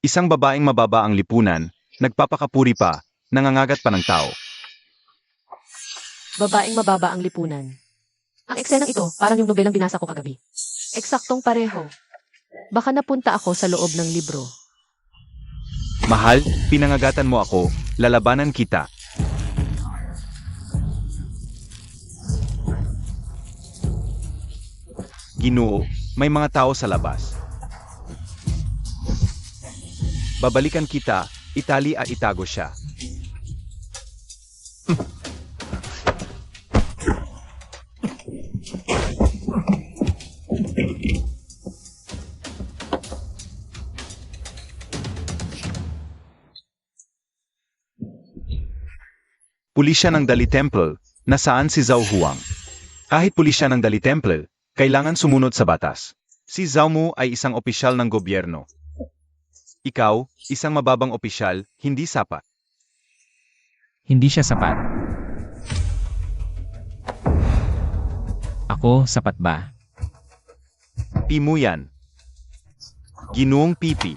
Isang babaeng mababa ang lipunan, nagpapakapuri pa, nangangagat pa ng tao. Babaeng mababa ang lipunan. Ang eksenang ito, parang yung nobelang binasa ko kagabi. Eksaktong pareho. Baka napunta ako sa loob ng libro. Mahal, pinangagatan mo ako, lalabanan kita. Ginoo, may mga tao sa labas. Babalikan kita, itali at itago siya. Pulisya ng Dali Temple, nasaan si Zhao Huang? Kahit pulisya ng Dali Temple, kailangan sumunod sa batas. Si Zhao Mu ay isang opisyal ng gobyerno. Ikaw, isang mababang opisyal, hindi sapat. Hindi siya sapat. Ako, sapat ba? Pimuyan. Ginoong Pipi.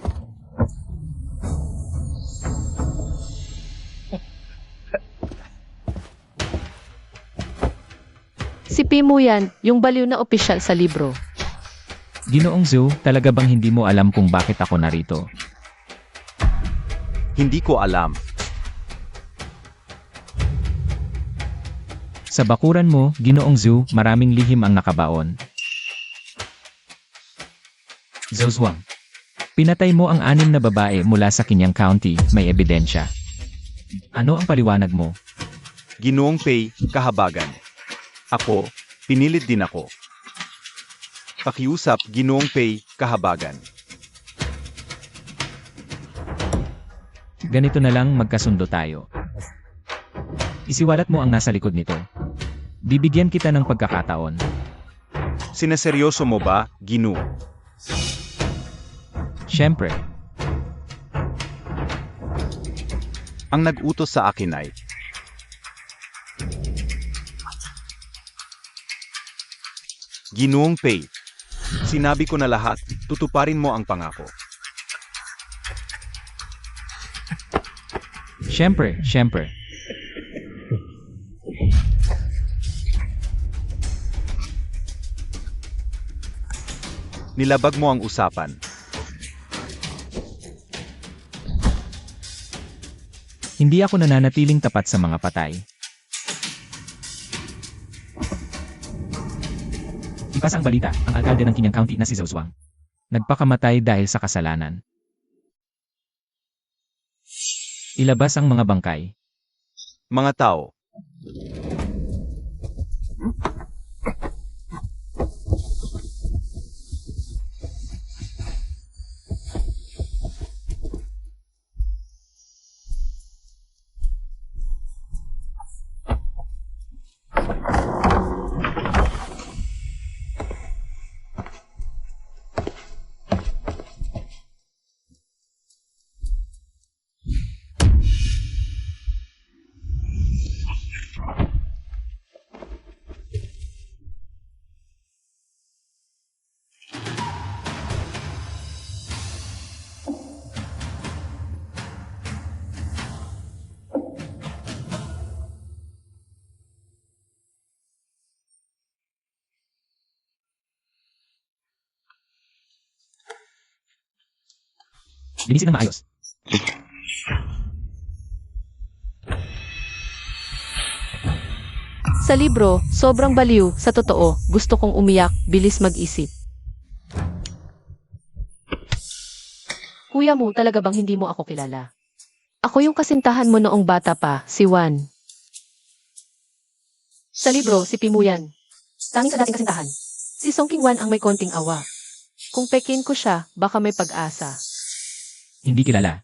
Si Pimo yan, yung baliw na opisyal sa libro. Ginoong Zhu, talaga bang hindi mo alam kung bakit ako narito? Hindi ko alam. Sa bakuran mo, Ginoong Zhu, maraming lihim ang nakabaon. Zhou Zhuang. Pinatay mo ang 6 na babae mula sa Kinyang County, may ebidensya. Ano ang paliwanag mo? Ginoong Pei, kahabagan. Ako, pinilit din ako. Pakiusap, Ginoong Pei, kahabagan. Ganito na lang magkasundo tayo. Isiwalat mo ang nasa likod nito. Bibigyan kita ng pagkakataon. Sineseryoso mo ba, Ginoo? Siyempre, Ang nag-utos sa akin ay Ginoong Pei. Sinabi ko na lahat, tutuparin mo ang pangako. siyempre. Nilabag mo ang usapan. Hindi ako nananatiling tapat sa mga patay. Ipasa ang balita, ang alkalde ng Kinyang County na si Zhou Zhuang. Nagpakamatay dahil sa kasalanan. Ilabas ang mga bangkay. Mga tao. Linisin ng maayos. Sa libro, sobrang baliw, sa totoo, gusto kong umiyak, bilis mag-isip. Kuya mo, talaga bang hindi mo ako kilala? Ako yung kasintahan mo noong bata pa, si Juan. Sa libro, si Pimo yan. Tanging sa dating kasintahan. Si Song King Wan ang may konting awa. Kung pekin ko siya, baka may pag-asa. Hindi kilala.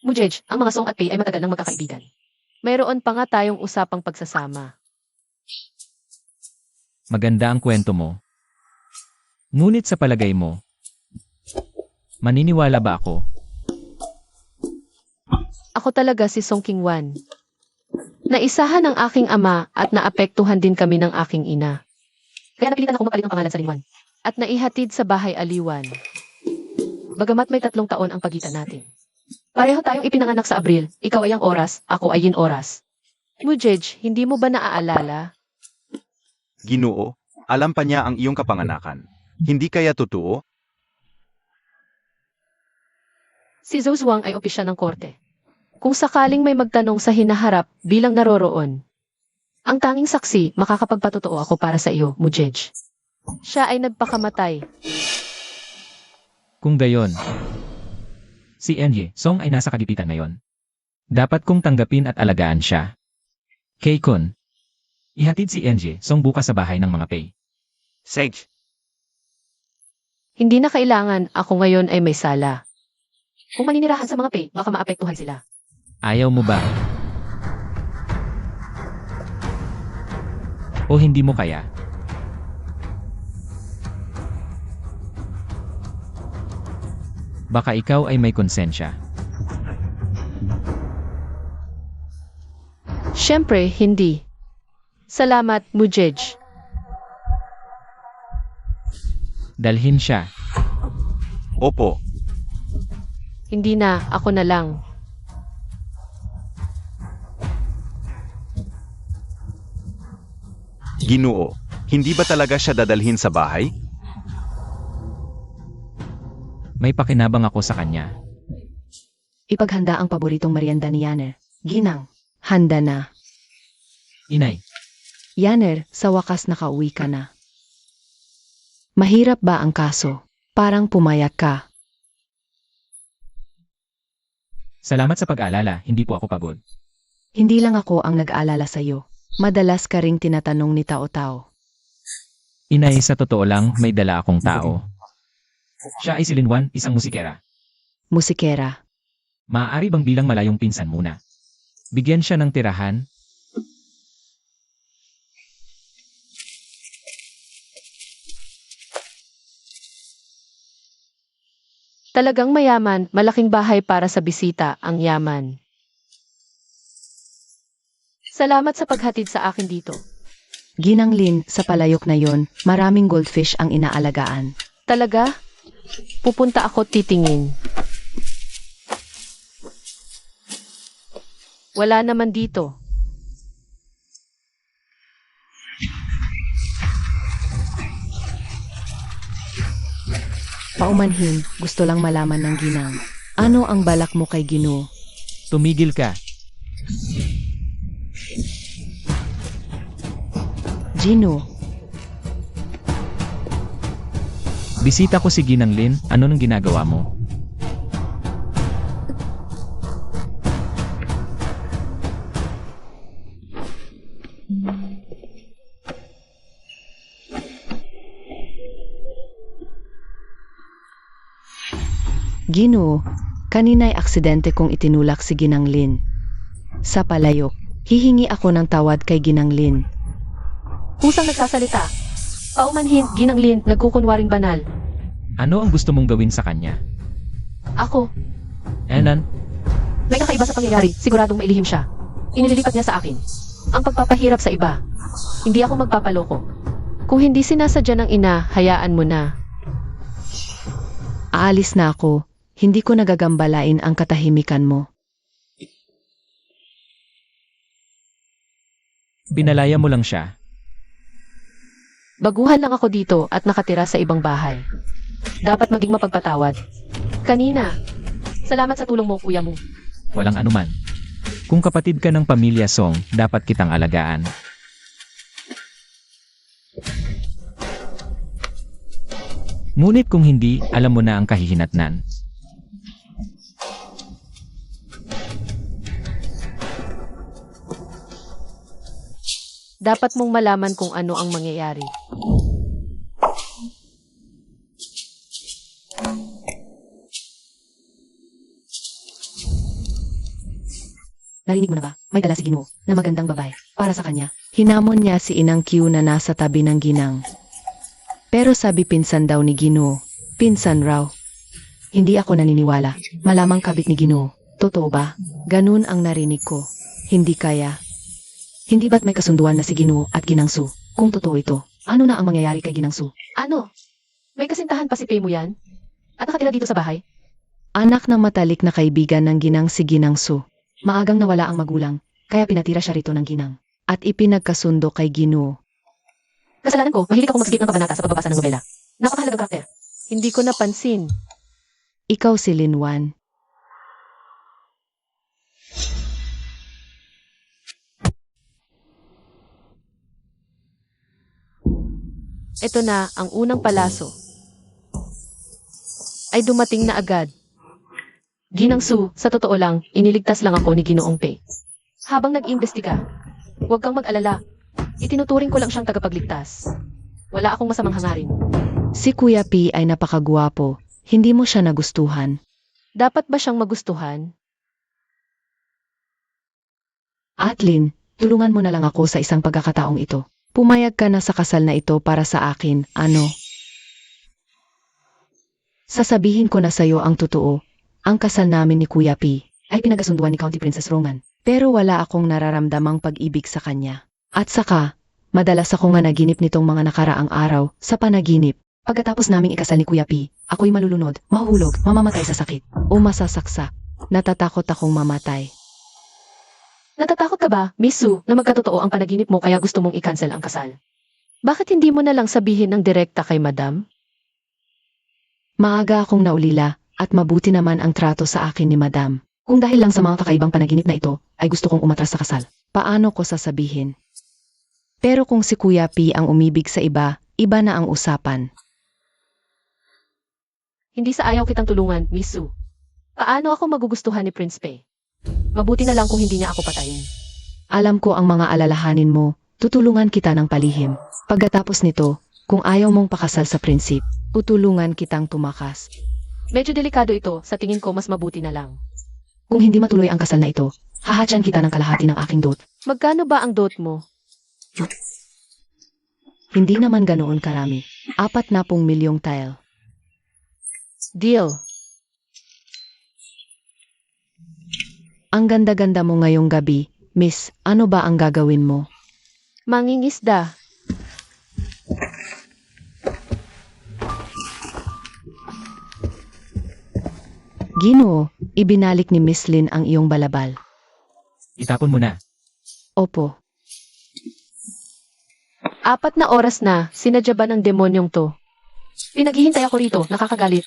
Mujej, ang mga Song at Pei ay matagal nang magkakaibigan. Mayroon pa nga tayong usapang pagsasama. Maganda ang kwento mo. Ngunit sa palagay mo, maniniwala ba ako? Ako talaga si Song King Wan. Naisahan ng aking ama at naapektuhan din kami ng aking ina. Kaya napilitan ako magpalit ng pangalan sa Linwan. At naihatid sa bahay aliwan. Bagamat may 3 taon ang pagitan natin. Pareho tayong ipinanganak sa Abril. Ikaw ay ang oras, ako ay yin oras. Mujej, hindi mo ba naaalala? Ginoo, alam pa niya ang iyong kapanganakan. Hindi kaya totoo? Si Zhou Zhuang ay opisyal ng korte. Kung sakaling may magtanong sa hinaharap bilang naroroon, ang tanging saksi makakapagpatotoo ako para sa iyo, Mujej. Siya ay nagpakamatay. Kung gayon, si Enye Song ay nasa kagipitan ngayon. Dapat kong tanggapin at alagaan siya. Keikun, ihatid si Enye Song bukas sa bahay ng mga Pei. Sage, Hindi na kailangan ako ngayon ay may sala. Kung maninirahan sa mga Pei, baka maapektuhan sila. Ayaw mo ba? O hindi mo kaya? Baka ikaw ay may konsensya. Siyempre, hindi. Salamat, Mujej. Dalhin siya. opo. Hindi na, ako na lang. Ginoo, hindi ba talaga siya dadalhin sa bahay? May pakinabang ako sa kanya. Ipaghanda ang paboritong merienda ni Yaner. Ginang, handa na. Inay, Yaner, sa wakas nakauwi ka na. Mahirap ba ang kaso? Parang pumayag ka. salamat sa pag-alala, hindi po ako pagod. Hindi lang ako ang nag-aalala sa'yo. Madalas ka ring tinatanong ni Tao-Tao. Inay, sa totoo lang, may dala akong tao. Siya ay si Linwan, isang musikera. Musikera. Maaari bang bilang malayong pinsan muna? Bigyan siya ng tirahan? Talagang mayaman, malaking bahay para sa bisita, ang yaman. Salamat sa paghatid sa akin dito. Ginang Lin, sa palayok na yon, maraming goldfish ang inaalagaan. Talaga? Pupunta ako titingin. Wala naman dito. Paumanhin, gusto lang malaman ng ginang. Ano ang balak mo kay Ginoo? Tumigil ka. Gino, Bisita ko si Ginang Lin, ano nang ginagawa mo? Ginoo, kanina'y aksidente kong itinulak si Ginang Lin. Sa palayok, hihingi ako ng tawad kay Ginang Lin. Pusang nagsasalita. Paumanhin, ginanglin, nagkukunwaring banal. Ano ang gusto mong gawin sa kanya? Ako, Enan, may kakaiba sa pangyayari, siguradong mailihim siya. Inililipat niya sa akin. Ang pagpapahirap sa iba. Hindi ako magpapaloko. Kung hindi sinasadya ng ina, hayaan mo na. Aalis na ako, hindi ko nagagambalain ang katahimikan mo. pinalaya mo lang siya. Baguhan lang ako dito at nakatira sa ibang bahay. Dapat maging mapagpatawad. Kanina, salamat sa tulong mo, kuya mo. Walang anuman. Kung kapatid ka ng pamilya Song, dapat kitang alagaan. Ngunit kung hindi, alam mo na ang kahihinatnan. Dapat mong malaman kung ano ang mangyayari. Narinig mo na ba? May dala si Ginoo na magandang babae para sa kanya. Hinamon niya si Inang Q na nasa tabi ng ginang. Pero sabi pinsan daw ni Ginoo, pinsan raw. Hindi ako naniniwala. Malamang kabit ni Ginoo. Totoo ba? Ganun ang narinig ko. Hindi kaya. Hindi ba't may kasunduan na si Ginoo at Ginangsu? Kung totoo ito, ano na ang mangyayari kay Ginangsu? Ano? May kasintahan pa si Pei mo yan? At nakatira dito sa bahay? Anak ng matalik na kaibigan ng ginang si Ginang Su. Maagang nawala ang magulang, kaya pinatira siya rito ng ginang. At ipinagkasundo kay Ginoo. Kasalanan ko, mahilig akong mag-skip ng kabanata sa pagbabasa ng nobela. Napakahalagang karakter. Hindi ko napansin. Ikaw si Linwan. Ito na ang unang palaso. Ay dumating na agad. Ginang Su, sa totoo lang, iniligtas lang ako ni Ginoong Pei. Habang nag-imbestiga, huwag kang mag-alala. Itinuturing ko lang siyang tagapagligtas. Wala akong masamang hangarin. Si Kuya P ay napakagwapo. Hindi mo siya nagustuhan. Dapat ba siyang magustuhan? Atlin, tulungan mo na lang ako sa isang pagkakataong ito. Pumayag ka na sa kasal na ito para sa akin, ano? Sasabihin ko na sa'yo ang totoo. Ang kasal namin ni Kuya P ay pinagasunduan ni County Princess Roman. Pero wala akong nararamdamang pag-ibig sa kanya. At saka, madalas ako nga naginip nitong mga nakaraang araw sa panaginip. Pagkatapos naming ikasal ni Kuya P, ako'y malulunod, mahuhulog, mamamatay sa sakit, o masasaksak. Natatakot akong mamatay. Natatakot ka ba, Miss Su, na magkatotoo ang panaginip mo kaya gusto mong i-cancel ang kasal? Bakit hindi mo na lang sabihin ng direkta kay Madam? Maaga akong naulila at mabuti naman ang trato sa akin ni Madam. Kung dahil lang sa mga kakaibang panaginip na ito, ay gusto kong umatras sa kasal. Paano ko sasabihin? Pero kung si Kuya P ang umibig sa iba, iba na ang usapan. Hindi sa ayaw kitang tulungan, Miss Su. Paano ako magugustuhan ni Prince Pei? Mabuti na lang kung hindi niya ako patayin. Alam ko ang mga alalahanin mo, tutulungan kita ng palihim. Pagkatapos nito, kung ayaw mong pakasal sa prinsip, tutulungan kitang tumakas. Medyo delikado ito, sa tingin ko mas mabuti na lang. Kung hindi matuloy ang kasal na ito, hahatyan kita ng kalahati ng aking dot. Magkano ba ang dot mo? Hindi naman ganoon karami. 40 milyong tile. Deal. Ang ganda-ganda mo ngayong gabi, Miss, ano ba ang gagawin mo? Mangingisda. Ginoo, ibinalik ni Miss Lin ang iyong balabal. Itapon mo na. Opo. 4 na oras na, sinadya ba ng demonyong to? Pinaghihintay ako rito, nakakagalit.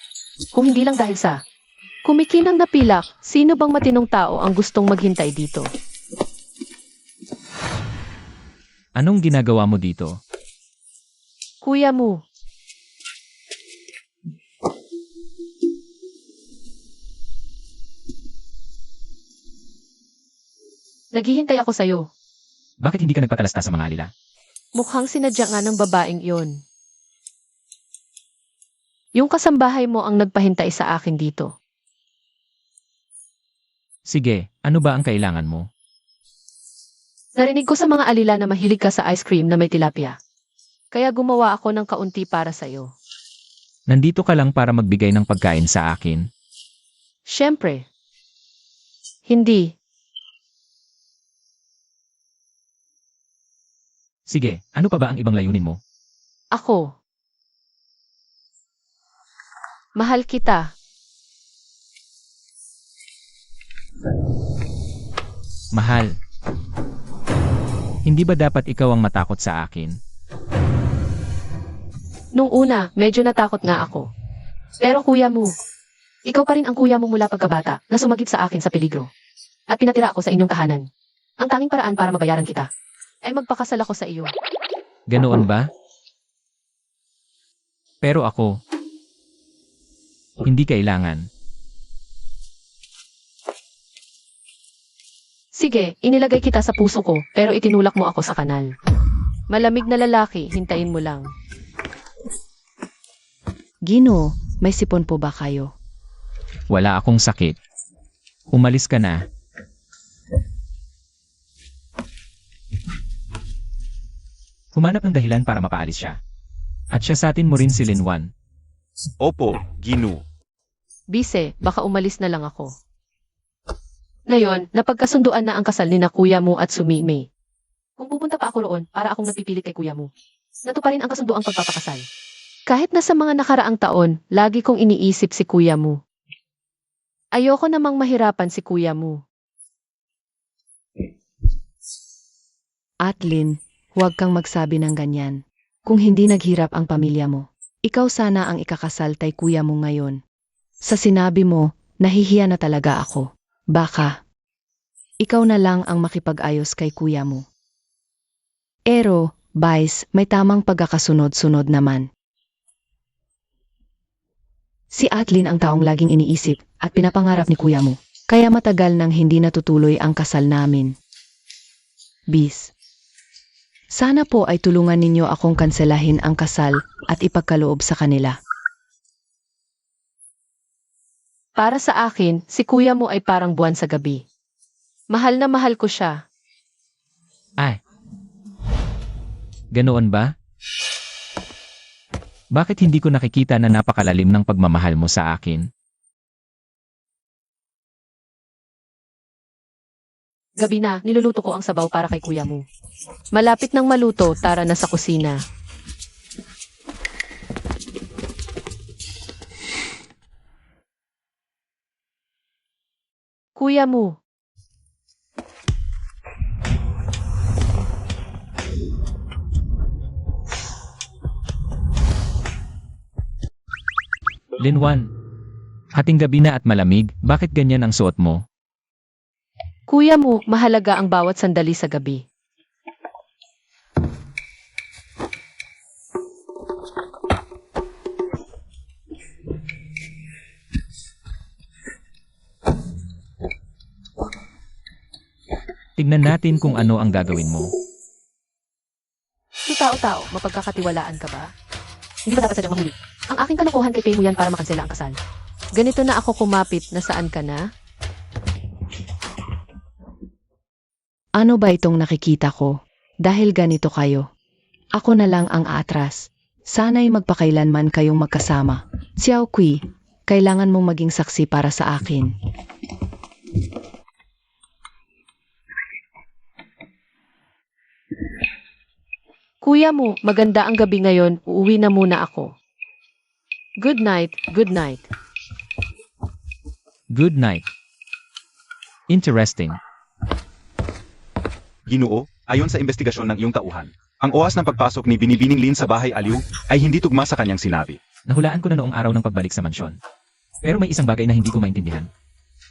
Kung hindi lang dahil sa kumikinang napilak, sino bang matinong tao ang gustong maghintay dito? Anong ginagawa mo dito? Kuya mo. Naghihintay ako sa'yo. Bakit hindi ka nagpatalasta sa mga alila? Mukhang sinadya nga ng babaeng iyon. Yung kasambahay mo ang nagpahintay sa akin dito. Sige, ano ba ang kailangan mo? Narinig ko sa mga alila na mahilig ka sa ice cream na may tilapia. Kaya gumawa ako ng kaunti para sa'yo. Nandito ka lang para magbigay ng pagkain sa akin? Siyempre. Hindi. Sige, ano pa ba ang ibang layunin mo? Ako. Mahal kita. Mahal. Hindi ba dapat ikaw ang matakot sa akin? Nung una, medyo natakot nga ako. Pero kuya mo, ikaw pa rin ang kuya mo mula pagkabata na sumagip sa akin sa peligro. At pinatira ako sa inyong tahanan. Ang tanging paraan para mabayaran kita ay magpakasal ako sa iyo. Ganoon ba? Pero ako, hindi kailangan. Sige, inilagay kita sa puso ko, pero itinulak mo ako sa kanal. Malamig na lalaki, hintayin mo lang. Ginoo, may sipon po ba kayo? Wala akong sakit. Umalis ka na. Humanap ng dahilan para mapaalis siya. At siya sa atin mo rin si Linwan. Opo, Ginoo. Bise, baka umalis na lang ako. Ngayon, napagkasunduan na ang kasal ni na kuya mo at Sumime. Kung pupunta pa ako roon, para akong napipilit kay kuya mo. Natuparin ang kasunduang pagpapakasal. Kahit na sa mga nakaraang taon, lagi kong iniisip si kuya mo. Ayoko namang mahirapan si kuya mo. Atlin, huwag kang magsabi ng ganyan. Kung hindi naghirap ang pamilya mo, ikaw sana ang ikakasal kay kuya mo ngayon. Sa sinabi mo, nahihiya na talaga ako. Baka, ikaw na lang ang makipag-ayos kay kuya mo. Pero, Vice, may tamang pagkakasunod-sunod naman. Si Atlin ang taong laging iniisip at pinapangarap ni kuya mo. Kaya matagal nang hindi natutuloy ang kasal namin. Bis. Sana po ay tulungan ninyo akong kanselahin ang kasal at ipagkaloob sa kanila. Para sa akin, si kuya mo ay parang buwan sa gabi. Mahal na mahal ko siya. Ay. Ganoon ba? Bakit hindi ko nakikita na napakalalim ng pagmamahal mo sa akin? Gabi na, niluluto ko ang sabaw para kay kuya mo. Malapit nang maluto, tara na sa kusina. Kuya mo. Linwan. Hating gabi na at malamig, bakit ganyan ang suot mo? Kuya mo, mahalaga ang bawat sandali sa gabi. Tignan natin kung ano ang gagawin mo. Si tao-tao, mapagkakatiwalaan ka ba? Hindi ba dapat sadyang mahuli? Ang aking kalokohan kay Pei mo yan para makansela ang kasal. Ganito na ako kumapit, nasaan ka na? Ano ba itong nakikita ko? Dahil ganito kayo. Ako na lang ang aatras. Sana'y magpakailanman kayong magkasama. Xiao Kui, kailangan mong maging saksi para sa akin. Kuya mo, maganda ang gabi ngayon, uuwi na muna ako. Good night, good night. Good night. Interesting. Ginoo, ayon sa investigasyon ng iyong tauhan, ang oras ng pagpasok ni Binibining Lin sa bahay aliw ay hindi tugma sa kanyang sinabi. Nahulaan ko na noong araw ng pagbalik sa mansyon. Pero may isang bagay na hindi ko maintindihan.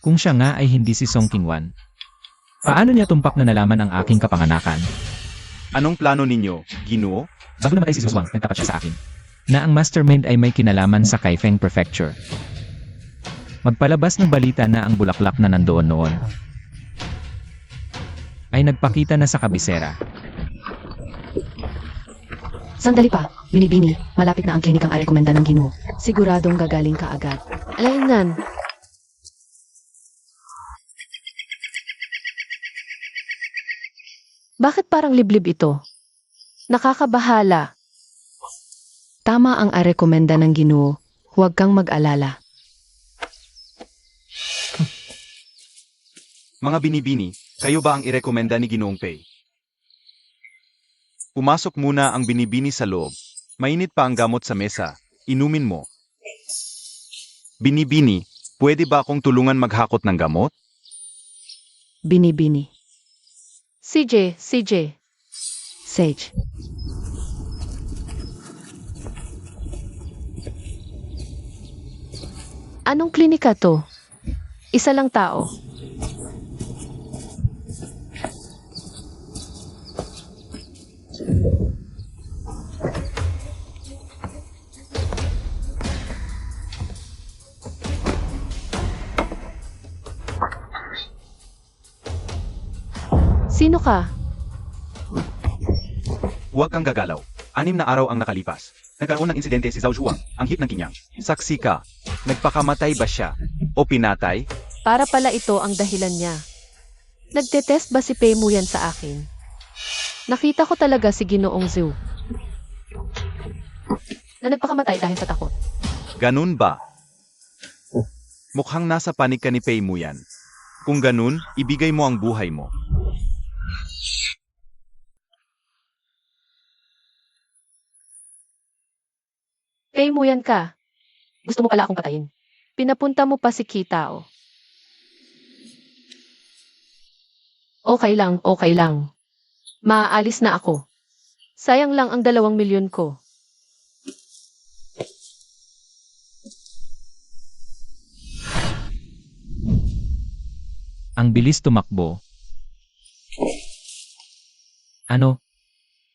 Kung siya nga ay hindi si Song Qingwan, paano niya tumpak na nalaman ang aking kapanganakan? Anong plano ninyo, Ginoo? Bago namatay si Zhuang, nagtapat siya sa akin na ang mastermind ay may kinalaman sa Kaifeng Prefecture. Magpalabas ng balita na ang bulaklak na nandoon noon ay nagpakita na sa kabisera. Sandali pa, Binibini, malapit na ang klinikang arekomenda ng Ginoo. Siguradong gagaling ka agad. Alainan, bakit parang liblib ito? Nakakabahala. Tama ang arekomenda ng Ginoo, huwag kang mag-alala. Mga binibini, kayo ba ang irekomenda ni Ginoong Pei? Pumasok muna ang binibini sa loob. Mainit pa ang gamot sa mesa. Inumin mo. Binibini, pwede ba akong tulungan maghakot ng gamot? Binibini. CJ. Sage. Anong klinika to? Isa lang tao. Sino ka? Huwag kang gagalaw. 6 na araw ang nakalipas. Nagkaroon ng insidente si Zhao Zhuang, ang hit ng kinyang. Saksi ka. Nagpakamatay ba siya? O pinatay? Para pala ito ang dahilan niya. Nagtetest ba si Pei mo yan sa akin? Nakita ko talaga si Ginoong Zhu na nagpakamatay dahil sa takot. Ganun ba? Mukhang nasa panig ka ni Pei mo yan. Kung ganun, ibigay mo ang buhay mo. Pei mo yan ka. Gusto mo pala akong patayin. Pinapunta mo pa si Kitao. Okay lang, okay lang. Maaalis na ako. Sayang lang ang 2 milyon ko. Ang bilis tumakbo. Ano?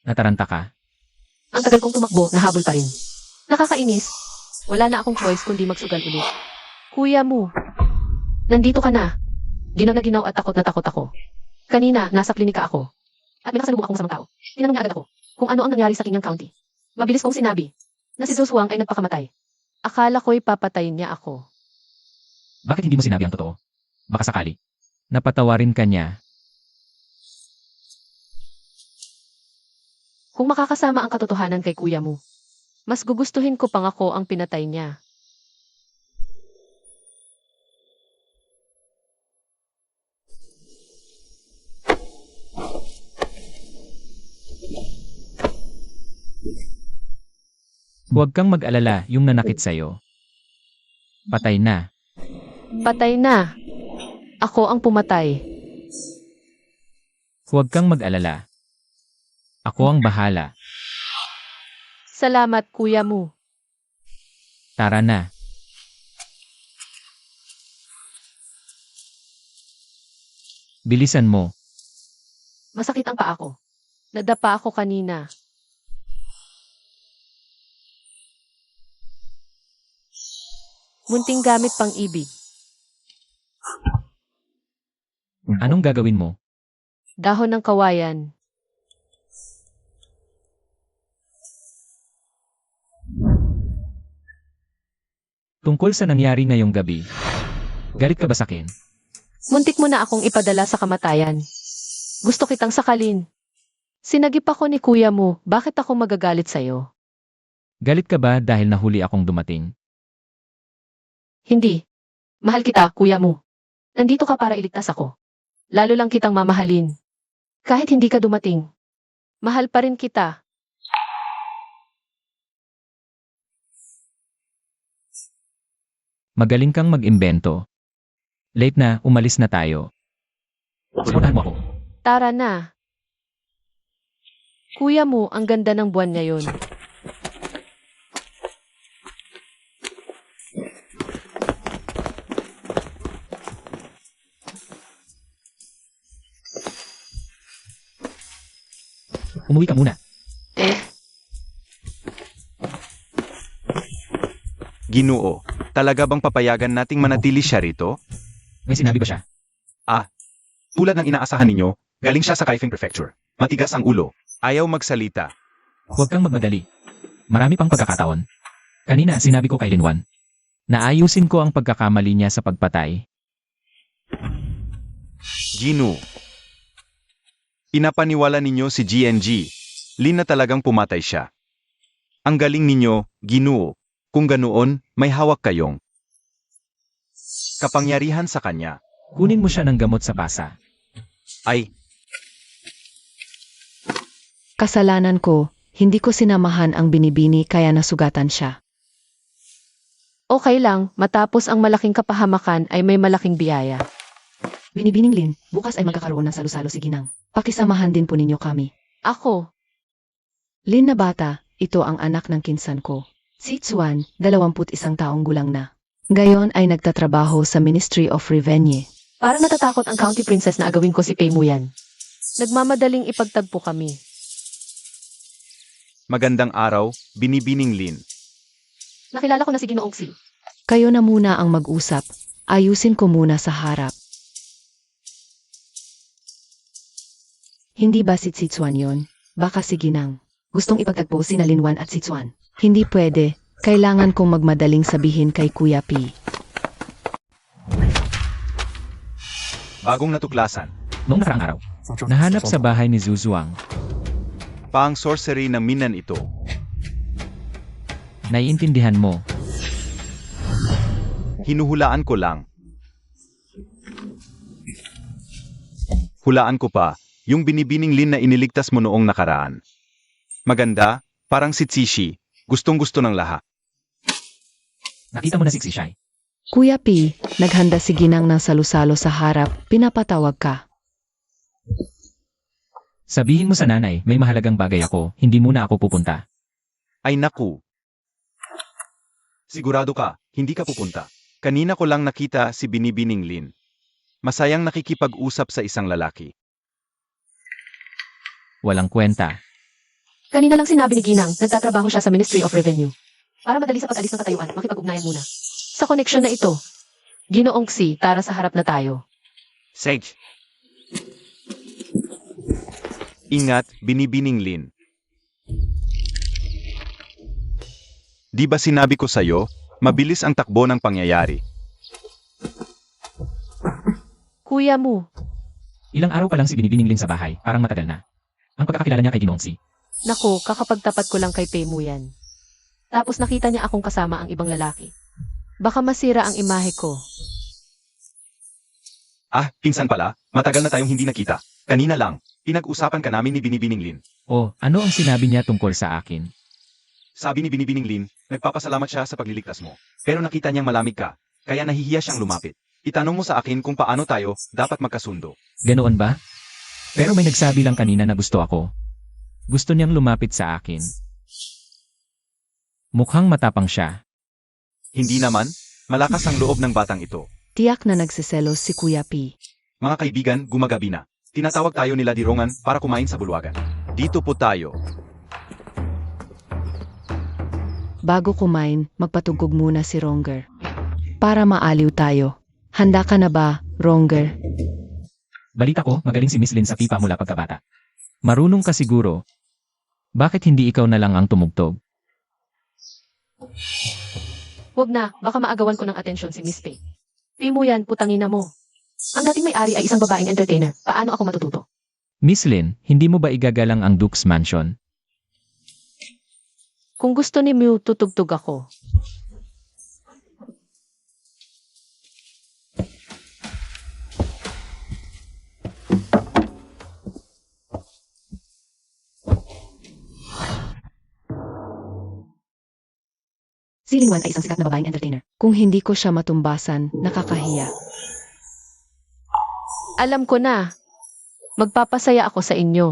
Nataranta ka? Ang tagal kong tumakbo, nahabol pa rin. Nakakainis. Wala na akong choice kundi magsugal ulit. Kuya mo. Nandito ka na. Ginaw na ginaw at takot na takot ako. Kanina, nasa klinika ako. At may nakasalubong akong masamang tao. Tinanong niya agad ako kung ano ang nangyari sa Kingyang County. Mabilis kong sinabi na si Zhou Huang ay nagpakamatay. Akala ko'y papatayin niya ako. Bakit hindi mo sinabi ang totoo? Baka sakali. Napatawarin ka niya. Kung makakasama ang katotohanan kay kuya mo, mas gugustuhin ko pang ako ang pinatay niya. Huwag kang mag-alala yung nanakit sa'yo. Patay na. Patay na. Ako ang pumatay. Huwag kang mag-alala. Ako ang bahala. Salamat kuya mo. Tara na. Bilisan mo. Masakit ang paa ko. Nadapa ako kanina. Munting gamit pang ibig. Anong gagawin mo? Dahon ng kawayan. Tungkol sa nangyari ngayong gabi. Galit ka ba sa akin? Muntik mo na akong ipadala sa kamatayan. Gusto kitang sakalin. Sinagip ako ni kuya mo, bakit ako magagalit sa'yo? Galit ka ba dahil nahuli akong dumating? Hindi. Mahal kita, kuya mo. Nandito ka para iligtas ako. Lalo lang kitang mamahalin. Kahit hindi ka dumating. Mahal pa rin kita. Magaling kang mag-imbento. Late na, umalis na tayo. Suportahan mo ako. Tara na. Kuya mo, ang ganda ng buwan ngayon. Umuwi ka muna. Ginoo, talaga bang papayagan nating manatili siya rito? May sinabi ba siya? Tulad ng inaasahan ninyo, galing siya sa Kaifeng Prefecture. Matigas ang ulo. Ayaw magsalita. Huwag kang magmadali. Marami pang pagkakataon. Kanina sinabi ko kay Linwan na ayusin ko ang pagkakamali niya sa pagpatay. Ginoo. Pinapaniwala ninyo si GNG. Lin na talagang pumatay siya. Ang galing ninyo, Ginoo. Kung ganoon, may hawak kayong kapangyarihan sa kanya. Kunin mo siya ng gamot sa pasa. Ay, Kasalanan ko, hindi ko sinamahan ang binibini kaya nasugatan siya. Okay lang, matapos ang malaking kapahamakan ay may malaking biyaya. Binibining Lin, bukas ay magkakaroon ng salo-salo si Ginang. Pakisamahan din po ninyo kami. Ako, Lin na bata, ito ang anak ng kinsan ko. Si Chuan, 21 taong gulang na. Ngayon ay nagtatrabaho sa Ministry of Revenue. parang natatakot ang County Princess na agawin ko si Pei Muyan. Nagmamadaling ipagtagpo kami. magandang araw, binibining Lin. Nakilala ko na si Ginoong Si. Kayo na muna ang mag-usap. Ayusin ko muna sa harap. Hindi ba si Chuan yon? Baka si Ginang. Gustong ipagtagpo sina Linwan at si Chuan. Hindi pwede. Kailangan kong magmadaling sabihin kay Kuya P. Bagong natuklasan. Noong nakaraang araw, nahanap sa bahay ni Zhu Zuang. Pang sorcery na minan ito. Naiintindihan mo. Hinuhulaan ko lang. Hulaan ko pa, yung binibining Lin na iniligtas mo noong nakaraan. Maganda, parang si Tsishi, gustong-gusto ng lahat. Nakita mo na si Xishai. Kuya P, naghanda si Ginang ng salusalo sa harap. Pinapatawag ka. Sabihin mo sa nanay, may mahalagang bagay ako, hindi muna ako pupunta. Ay naku. Sigurado ka, hindi ka pupunta. Kanina ko lang nakita si Binibining Lin. Masayang nakikipag-usap sa isang lalaki. Walang kwenta. Kanina lang sinabi ni Ginang, nagtatrabaho siya sa Ministry of Revenue. Para madali sa pag-alis ng katayuan, makipag-ugnayan muna. Sa koneksyon na ito, Ginoong Xi, tara sa harap na tayo. Sage. Ingat, Binibining Lin. Di ba sinabi ko sa'yo, mabilis ang takbo ng pangyayari. Kuya mo, Ilang araw pa lang si Binibining Lin sa bahay, parang matagal na. Ang pagkakakilala niya kay Ginoong Si. nako, kakapagtapat ko lang kay Pemo yan. Tapos nakita niya akong kasama ang ibang lalaki. Baka masira ang imahe ko. Ah, pinsan pala, matagal na tayong hindi nakita. Kanina lang, pinag-usapan ka namin ni Binibining Lin. Oh, ano ang sinabi niya tungkol sa akin? Sabi ni Binibining Lin, nagpapasalamat siya sa pagliligtas mo. Pero nakita niyang malamig ka, kaya nahihiya siyang lumapit. Itanong mo sa akin kung paano tayo dapat magkasundo. Ganoon ba? Pero may nagsabi lang kanina na gusto ako. Gusto niyang lumapit sa akin. Mukhang matapang siya. Hindi naman, malakas ang loob ng batang ito. Tiyak na nagsiselos si Kuya P. Mga kaibigan, gumagabi na. Tinatawag tayo nila Dirongan para kumain sa bulwagan. Dito po tayo. Bago kumain, magpatugog muna si Ronger. Para maaliw tayo. Handa ka na ba, Ronger? Balita ko, magaling si Miss Lin sa pipa mula pagkabata. Marunong ka siguro. Bakit hindi ikaw na lang ang tumugtog? Huwag na, baka maagawan ko ng atensyon si Miss Pei. Pemo yan, putangina mo. Ang dating may-ari ay isang babaeng entertainer. Paano ako matututo? Miss Lin, hindi mo ba igagalang ang Duke's Mansion? Kung gusto ni Mew, tutugtog ako. Si Lin Wan ay isang sikat na babaeng entertainer. Kung hindi ko siya matumbasan, nakakahiya. Alam ko na. Magpapasaya ako sa inyo.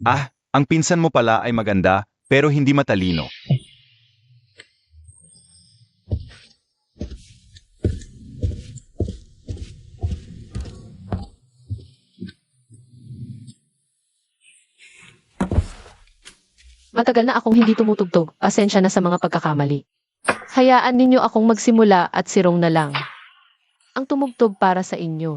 Ah, ang pinsan mo pala ay maganda, pero hindi matalino. Matagal na akong hindi tumutugtog. Pasensya na sa mga pagkakamali. Hayaan ninyo akong magsimula at sirong na lang. Ang tumugtog para sa inyo.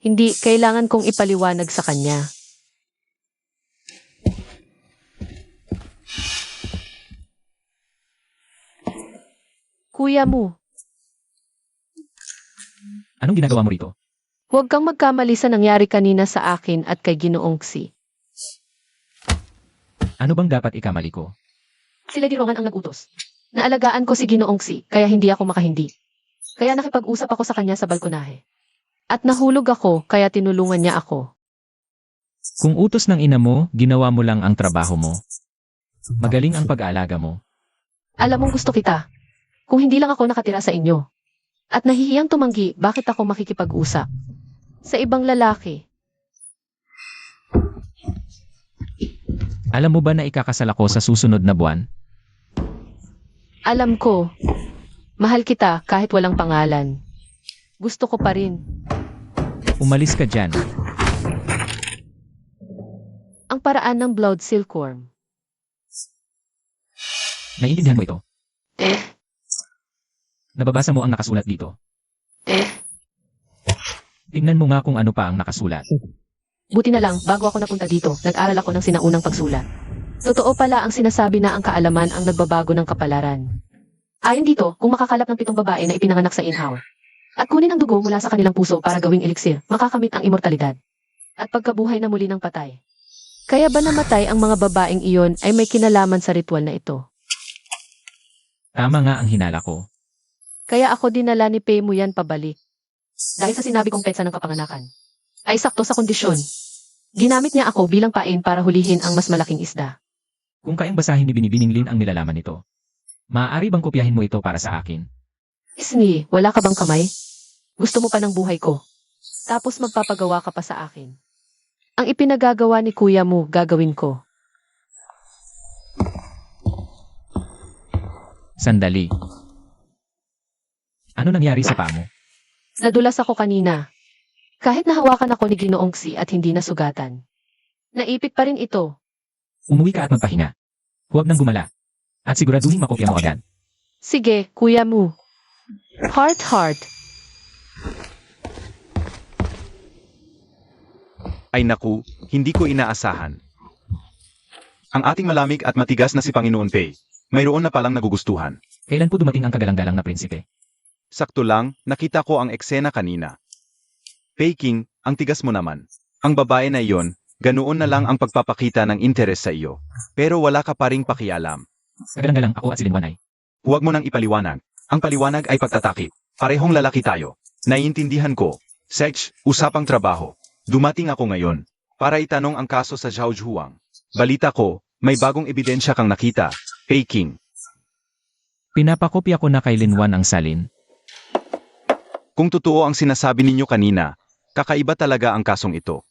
Hindi kailangan kong ipaliwanag sa kanya. Kuya mo, Anong ginagawa mo rito? huwag kang magkamali sa nangyari kanina sa akin at kay Ginoong Xi. Ano bang dapat ikamali ko? Sila Dirongan ang nagutos. Naalagaan ko si Ginoong Xi, kaya hindi ako makahindi. Kaya nakipag-usap ako sa kanya sa balkonahe. At nahulog ako, kaya tinulungan niya ako. Kung utos ng ina mo, ginawa mo lang ang trabaho mo. Magaling ang pag-aalaga mo. Alam mong gusto kita. Kung hindi lang ako nakatira sa inyo. At nahihiyang tumanggi, bakit ako makikipag-usap? Sa ibang lalaki. Alam mo ba na ikakasal ako sa susunod na buwan? Alam ko. Mahal kita kahit walang pangalan. Gusto ko pa rin. Umalis ka dyan. Ang paraan ng blood silkworm. Naiintindihan mo ito? Eh, Nababasa mo ang nakasulat dito. Tingnan mo nga kung ano pa ang nakasulat. buti na lang, bago ako napunta dito, nag-aral ako ng sinaunang pagsulat. Totoo pala ang sinasabi na ang kaalaman ang nagbabago ng kapalaran. Ayon dito, kung makakalap ng 7 babae na ipinanganak sa Inhaw, At kunin ang dugo mula sa kanilang puso para gawing eliksir, makakamit ang immortalidad. At pagkabuhay na muli ng patay. Kaya ba namatay ang mga babaeng iyon ay may kinalaman sa ritual na ito? Tama nga ang hinala ko. Kaya ako dinala ni Pei mo yan pabalik. Dahil sa sinabi kong petsa ng kapanganakan, ay sakto sa kondisyon. Ginamit niya ako bilang pain para hulihin ang mas malaking isda. Kung kayang basahin ni Binibining Lin ang nilalaman nito, maaari bang kopyahin mo ito para sa akin? Isni, wala ka bang kamay? Gusto mo pa ng buhay ko? Tapos magpapagawa ka pa sa akin. Ang ipinagagawa ni kuya mo, gagawin ko. Sandali. Ano nangyari sa paa mo? Nadulas ako kanina. Kahit nahawakan ako ni Ginoong Si at hindi nasugatan. Naipit pa rin ito. Umuwi ka at magpahinga. Huwag nang gumala. At siguraduhin makopya mo agad. Sige, kuya mo. Heart. Ay naku, hindi ko inaasahan. Ang ating malamig at matigas na si Panginoon Pei, mayroon na palang nagugustuhan. Kailan po dumating ang kagalang-galang na prinsipe? Sakto lang, nakita ko ang eksena kanina. Pei King, ang tigas mo naman. Ang babae na iyon, ganoon na lang ang pagpapakita ng interes sa iyo. Pero wala ka pa ring pakialam. Kagalang-galang ako at si Linwan ay. Huwag mo nang ipaliwanag. Ang paliwanag ay pagtatakip. Parehong lalaki tayo. Naiintindihan ko. Sex, usapang trabaho. Dumating ako ngayon para itanong ang kaso sa Zhao Zhuang. Balita ko, may bagong ebidensya kang nakita, Pei King. Pinapakopya ko na kay Linwan ang salin. Kung totoo ang sinasabi ninyo kanina, kakaiba talaga ang kasong ito.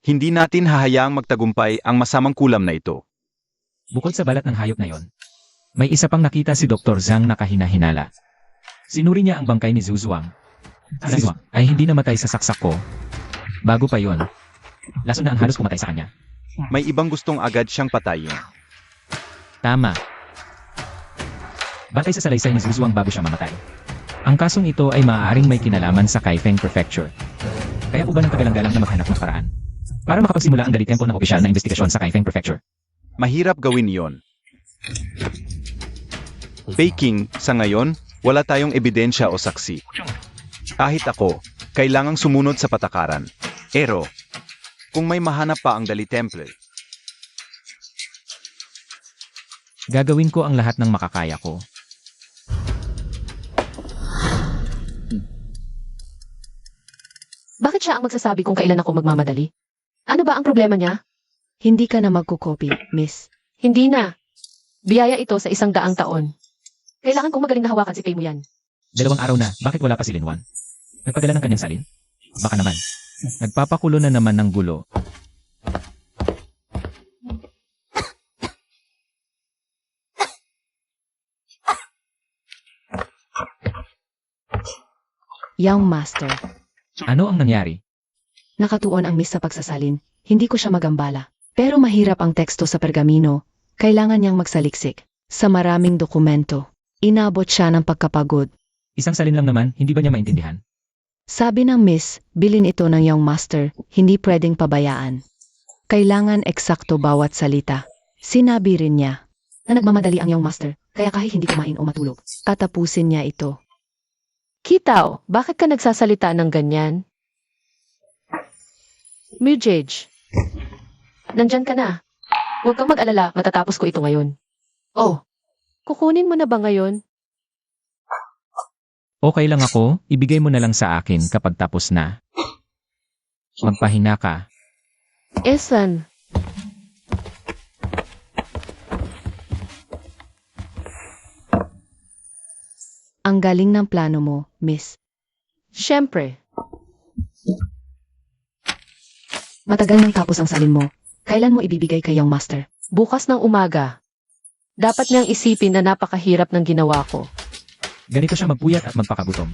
Hindi natin hahayaang magtagumpay ang masamang kulam na ito. Bukod sa balat ng hayop na yon, may isa pang nakita si Dr. Zhang na kahina-hinala. Sinuri niya ang bangkay ni Zhu Zhuang. Si Zhuang ay hindi namatay sa saksak ko. Bago pa yon, lason na ang halos pumatay sa kanya. May ibang gustong agad siyang patayin. Tama. Batay sa salaysay ni Zhu Zhuang bago siya mamatay. Ang kasong ito ay maaaring may kinalaman sa Kaifeng Prefecture. Kaya po ba ng kagalang-galang na maghanap ng paraan para makapagsimula ang dali-tempo ng opisyal na investigasyon sa Kaifeng Prefecture? Mahirap gawin iyon. Pei King, sa ngayon, wala tayong ebidensya o saksi. Kahit ako, kailangang sumunod sa patakaran. Pero, kung may mahanap pa ang Dali Temple, Gagawin ko ang lahat ng makakaya ko. Bakit siya ang magsasabi kung kailan ako magmamadali? Ano ba ang problema niya? Hindi ka na magkukopi, miss. Hindi na. Biyaya ito sa 100 taon. Kailangan kong magaling na hawakan si Pei mo yan. 2 araw na, bakit wala pa si Linwan? Nagpadala ng kanyang salin? Baka naman. Nagpapakulo na naman ng gulo. Young master. Ano ang nangyari? Nakatuon ang miss sa pagsasalin. Hindi ko siya magambala. Pero mahirap ang teksto sa pergamino. Kailangan niyang magsaliksik. Sa maraming dokumento. Inabot siya ng pagkapagod. Isang salin lang naman, hindi ba niya maintindihan? Sabi ng miss, bilin ito ng young master. Hindi pwedeng pabayaan. Kailangan eksakto bawat salita. Sinabi rin niya. Na nagmamadali ang young master, kaya kahit hindi kumain o matulog. Tatapusin niya ito. Kitaw, bakit ka nagsasalita ng ganyan? Mujej. Nandyan ka na. Huwag kang mag-alala, matatapos ko ito ngayon. Oh, kukunin mo na ba ngayon? Okay lang ako, ibigay mo na lang sa akin kapag tapos na. Magpahinga ka. Esan. Ang galing ng plano mo, miss. Siyempre. Matagal nang tapos ang salin mo. Kailan mo ibibigay kay young master? Bukas ng umaga. Dapat niyang isipin na napakahirap ng ginawa ko. Ganito siya magpuyat at magpakagutom.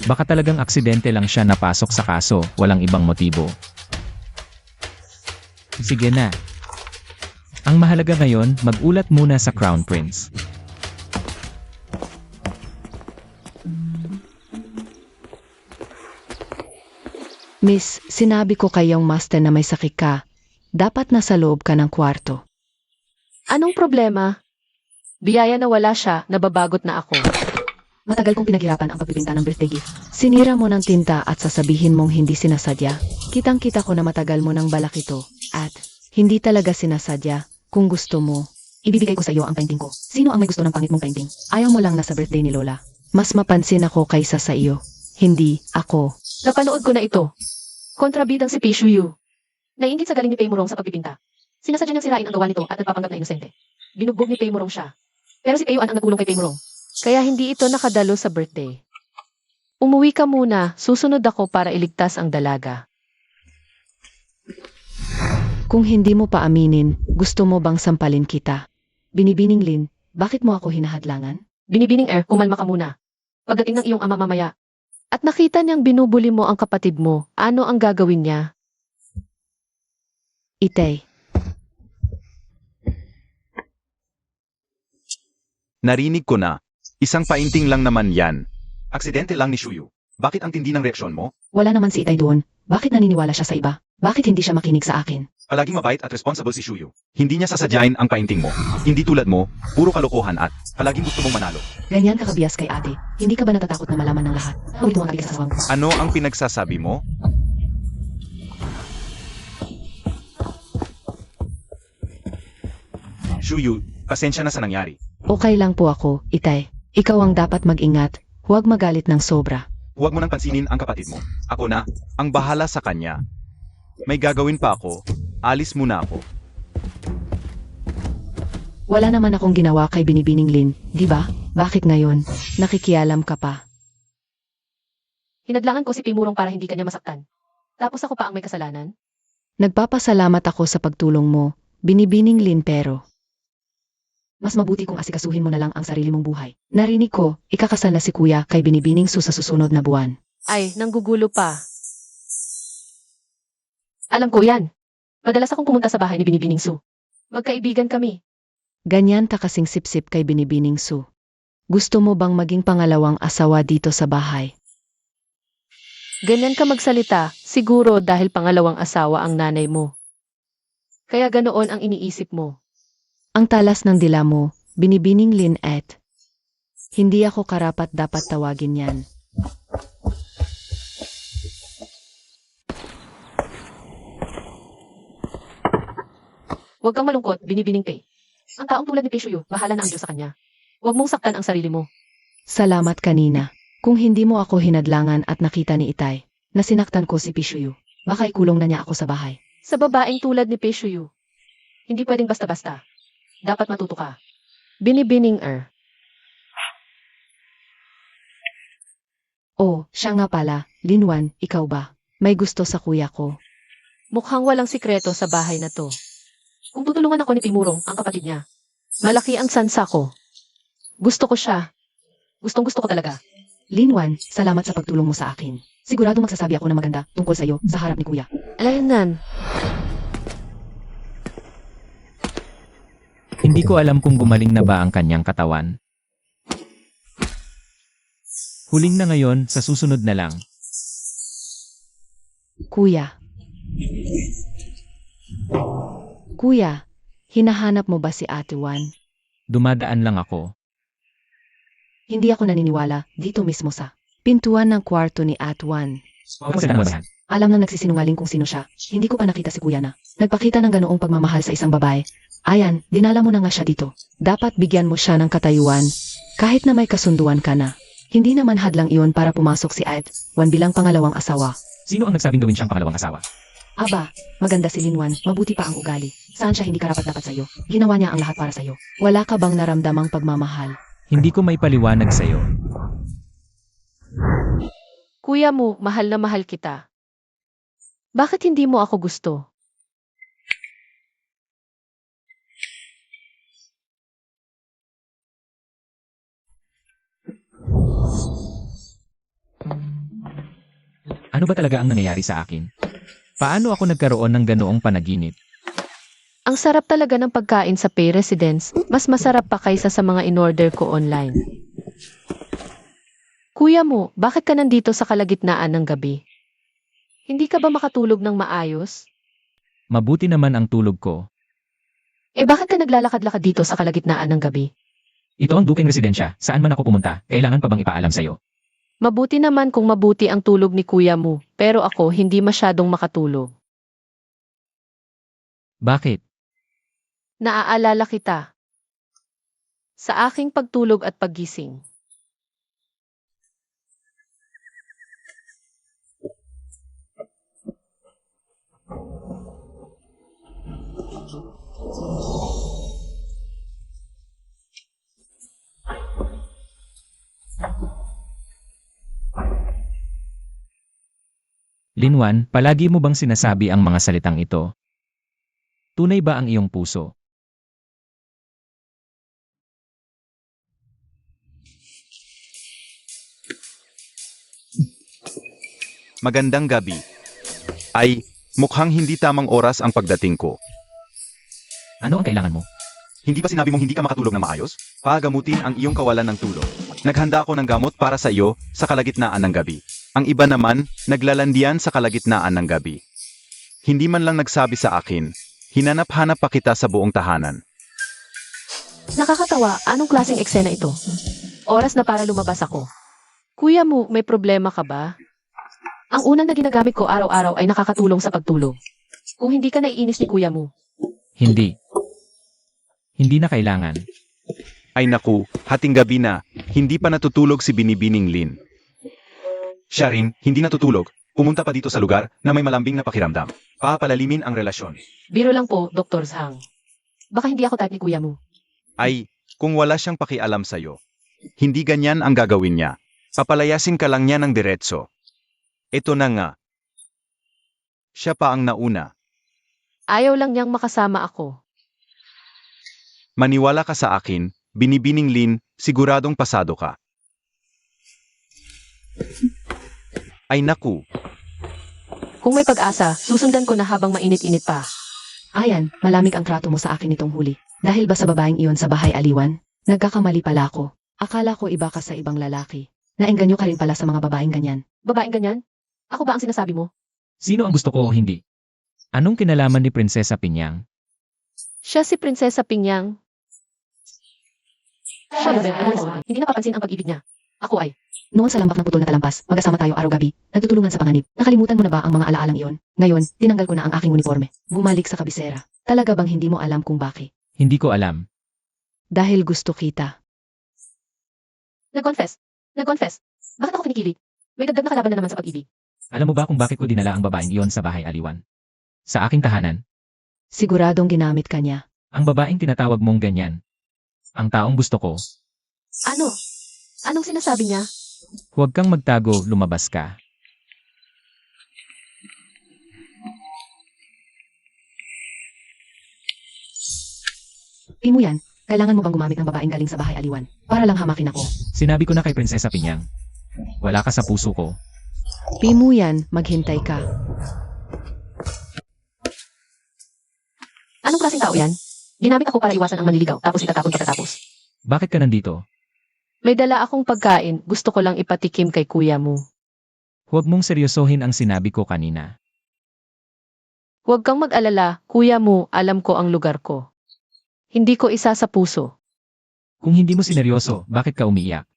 Baka talagang aksidente lang siya napasok sa kaso, walang ibang motibo. Sige na. Ang mahalaga ngayon, mag-ulat muna sa Crown Prince. Miss, sinabi ko kay young master na may sakit ka. Dapat nasa loob ka ng kwarto. Anong problema? Biyaya na wala siya, nababagot na ako. Matagal kong pinaghirapan ang pagpipinta ng birthday gift. Sinira mo ng tinta at sasabihin mong hindi sinasadya. Kitang-kita ko na matagal mo ng balak ito. At hindi talaga sinasadya. Kung gusto mo, Ibibigay ko sa iyo ang painting ko. Sino ang may gusto ng pangit mong painting? ayaw mo lang na sa birthday ni Lola. Mas mapansin ako kaysa sa iyo. Hindi ako. Napanood ko na ito. Kontrabidang si Pishuyu. Naiingit sa galing ni Paymurong sa pagpipinta. Sinasadya niyang sirain ang gawa nito at nagpapanggap na inosente. Binugbog ni Paymurong siya. Pero si Payuan ang nagulong kay Paymurong. Kaya hindi ito nakadalo sa birthday. Umuwi ka muna, susunod ako para iligtas ang dalaga. Kung hindi mo pa aminin, gusto mo bang sampalin kita? Binibining Lin, bakit mo ako hinahadlangan? Binibining kumalma ka muna. Pagdating ng iyong ama mamaya, At nakita niyang binubuli mo ang kapatid mo, ano ang gagawin niya? Itay, Narinig ko na. Isang painting lang naman yan. Aksidente lang ni Shuyu. Bakit ang tindi ng reaksyon mo? wala naman si Itay doon. Bakit naniniwala siya sa iba? Bakit hindi siya makinig sa akin? Palaging mabait at responsible si Shuyu. Hindi niya sasadyain ang painting mo. Hindi tulad mo, puro kalokohan at palaging gusto mong manalo. Ganyan ka kabias kay ate. Hindi ka ba natatakot na malaman ng lahat? Ulit mo ang kabigas sa aswang. Ano ang pinagsasabi mo? Shuyu, pasensya na sa nangyari. okay lang po ako, Itay. Ikaw ang dapat mag-ingat, huwag magalit ng sobra. Huwag mo nang pansinin ang kapatid mo. Ako na, ang bahala sa kanya. May gagawin pa ako. Alis muna ako. Wala naman akong ginawa kay Binibining Lin, di ba? Bakit ngayon? Nakikialam ka pa. Hinadlangan ko si Paymurong para hindi kanya masaktan. Tapos ako pa ang may kasalanan? Nagpapasalamat ako sa pagtulong mo, Binibining Lin, pero Mas mabuti kung asikasuhin mo na lang ang sarili mong buhay. narinig ko, ikakasal na si Kuya kay Binibining Su sa susunod na buwan. Ay, nanggugulo pa. Alam ko yan. Madalas akong pumunta sa bahay ni Binibining Su. Magkaibigan kami. Ganyan ka kasing sipsip kay Binibining Su. Gusto mo bang maging pangalawang asawa dito sa bahay? Ganyan ka magsalita, siguro dahil pangalawang asawa ang nanay mo. Kaya ganoon ang iniisip mo. Ang talas ng dila mo, Binibining Lin et. Hindi ako karapat dapat tawagin yan. Huwag kang malungkot, Binibining Pei. Ang taong tulad ni Pishuyu, bahala na ang Diyos sa kanya. Huwag mong saktan ang sarili mo. Salamat kanina. Kung hindi mo ako hinadlangan at nakita ni Itay, na sinaktan ko si Pishuyu, Baka ikulong na niya ako sa bahay. sa babaeng tulad ni Pishuyu, Hindi pwedeng basta-basta. Dapat matuto ka. Binibining Oh, siya nga pala, Linwan, ikaw ba? May gusto sa kuya ko. Mukhang walang sikreto sa bahay na to. Kung tutulungan ako ni Paymurong, ang kapatid niya, Malaki ang sansa ko. gusto ko siya. Gustong-gusto ko talaga. Linwan, salamat sa pagtulong mo sa akin. Sigurado magsasabi ako ng maganda tungkol sa iyo sa harap ni Kuya. Alayanan, Hindi ko alam kung gumaling na ba ang kanyang katawan. Huling na ngayon, sa susunod na lang. kuya. Kuya, hinahanap mo ba si Ate Wan? Dumadaan lang ako. Hindi ako naniniwala dito mismo sa. Pintuan ng kwarto ni Ate Wan. Huwag mo silang mabahan. Alam nang nagsisinungaling kung sino siya. Hindi ko pa nakita si Kuya na. Nagpakita ng ganoong pagmamahal sa isang babae. Ayan, dinala mo na nga siya dito. Dapat bigyan mo siya ng katayuan, kahit na may kasunduan ka na. Hindi naman hadlang iyon para pumasok si Ed Wan bilang pangalawang asawa. Sino ang nagsabing gawin siyang pangalawang asawa? Aba, maganda si Linwan, mabuti pa ang ugali. Saan siya hindi karapat-dapat sa'yo? Ginawa niya ang lahat para sa'yo. Wala ka bang naramdamang pagmamahal? Hindi ko may paliwanag sa'yo. Kuya mo, mahal na mahal kita. Bakit hindi mo ako gusto? Ano ba talaga ang nangyayari sa akin? Paano ako nagkaroon ng ganoong panaginip? Ang sarap talaga ng pagkain sa Pay Residence, mas masarap pa kaysa sa mga in-order ko online. Kuya mo, bakit ka nandito sa kalagitnaan ng gabi? Hindi ka ba makatulog ng maayos? Mabuti naman ang tulog ko. Bakit ka naglalakad-lakad dito sa kalagitnaan ng gabi? Ito ang duking residensya, saan man ako pumunta, kailangan pa bang ipaalam sa'yo? Mabuti naman kung mabuti ang tulog ni kuya mo, pero ako hindi masyadong makatulog. Bakit? Naaalala kita. Sa aking pagtulog at paggising. Linwan, palagi mo bang sinasabi ang mga salitang ito? Tunay ba ang iyong puso? Magandang gabi. Ay, mukhang hindi tamang oras ang pagdating ko. Ano ang kailangan mo? Hindi ba sinabi mong hindi ka makatulog na maayos? Pagamutin ang iyong kawalan ng tulog. Naghanda ako ng gamot para sa iyo sa kalagitnaan ng gabi. Ang iba naman, naglalandian sa kalagitnaan ng gabi. Hindi man lang nagsabi sa akin, hinanap-hanap pa kita sa buong tahanan. Nakakatawa, anong klaseng eksena ito? Oras na para lumabas ako. Kuya mo, may problema ka ba? Ang unang na ginagamit ko araw-araw ay nakakatulong sa pagtulog. Kung hindi ka naiinis ni kuya mo, Hindi. Hindi na kailangan. Ay naku, hating gabi na, hindi pa natutulog si Binibining Lin. Siya rin, hindi natutulog, pumunta pa dito sa lugar na may malambing na pakiramdam. Papalalimin ang relasyon. biro lang po, Dr. Zhang. Baka hindi ako type ni kuya mo. Ay, kung wala siyang pakialam sa'yo, hindi ganyan ang gagawin niya. Papalayasin ka lang niya ng diretso. Ito na nga. Siya pa ang nauna. Ayaw lang niyang makasama ako. Maniwala ka sa akin, Binibining Lin, siguradong pasado ka. Ay naku, Kung may pag-asa, susundan ko na habang mainit-init pa. Ayan, malamig ang trato mo sa akin itong huli. Dahil ba sa babaeng iyon sa bahay aliwan? Nagkakamali pala ako. Akala ko iba ka sa ibang lalaki. Naengganyo ka rin pala sa mga babaeng ganyan. Babaeng ganyan? Ako ba ang sinasabi mo? Sino ang gusto ko o hindi? Anong kinalaman ni Prinsesa Pinyang? Siya si Prinsesa Pingyang. Siya yun, hindi napapansin ang pag-ibig niya. Ako ay, Noon sa lambak ng putol na talampas, magkasama tayo araw-gabi, nagtutulungan sa panganib. Nakalimutan mo na ba ang mga alaalang iyon? Ngayon, tinanggal ko na ang aking uniforme. Bumalik sa kabisera. Talaga bang hindi mo alam kung bakit? Hindi ko alam. Dahil gusto kita. nag-confess. Nag-confess. Bakit ako kinikilig? May dagdag na kalaban na naman sa pag-ibig. Alam mo ba kung bakit ko dinala ang babaeng iyon sa bahay aliwan? Sa aking tahanan, Siguradong ginamit ka niya. ang babaeng tinatawag mong ganyan. Ang taong gusto ko, Ano? Anong sinasabi niya? huwag kang magtago, lumabas ka. Di mo yan, kailangan mo bang gumamit ng babaeng galing sa bahay aliwan? Para lang hamakin ako. Sinabi ko na kay Prinsesa Pinyang, wala ka sa puso ko. Di mo yan, maghintay ka. Anong klaseng tao yan? Ginamit ako para iwasan ang manliligaw, tapos itatapon pagkatapos. Bakit ka nandito? May dala akong pagkain, gusto ko lang ipatikim kay kuya mo. Huwag mong seryosohin ang sinabi ko kanina. Huwag kang mag-alala, kuya mo, alam ko ang lugar ko. Hindi ko isa sa puso. Kung hindi mo sineryoso, bakit ka umiiyak?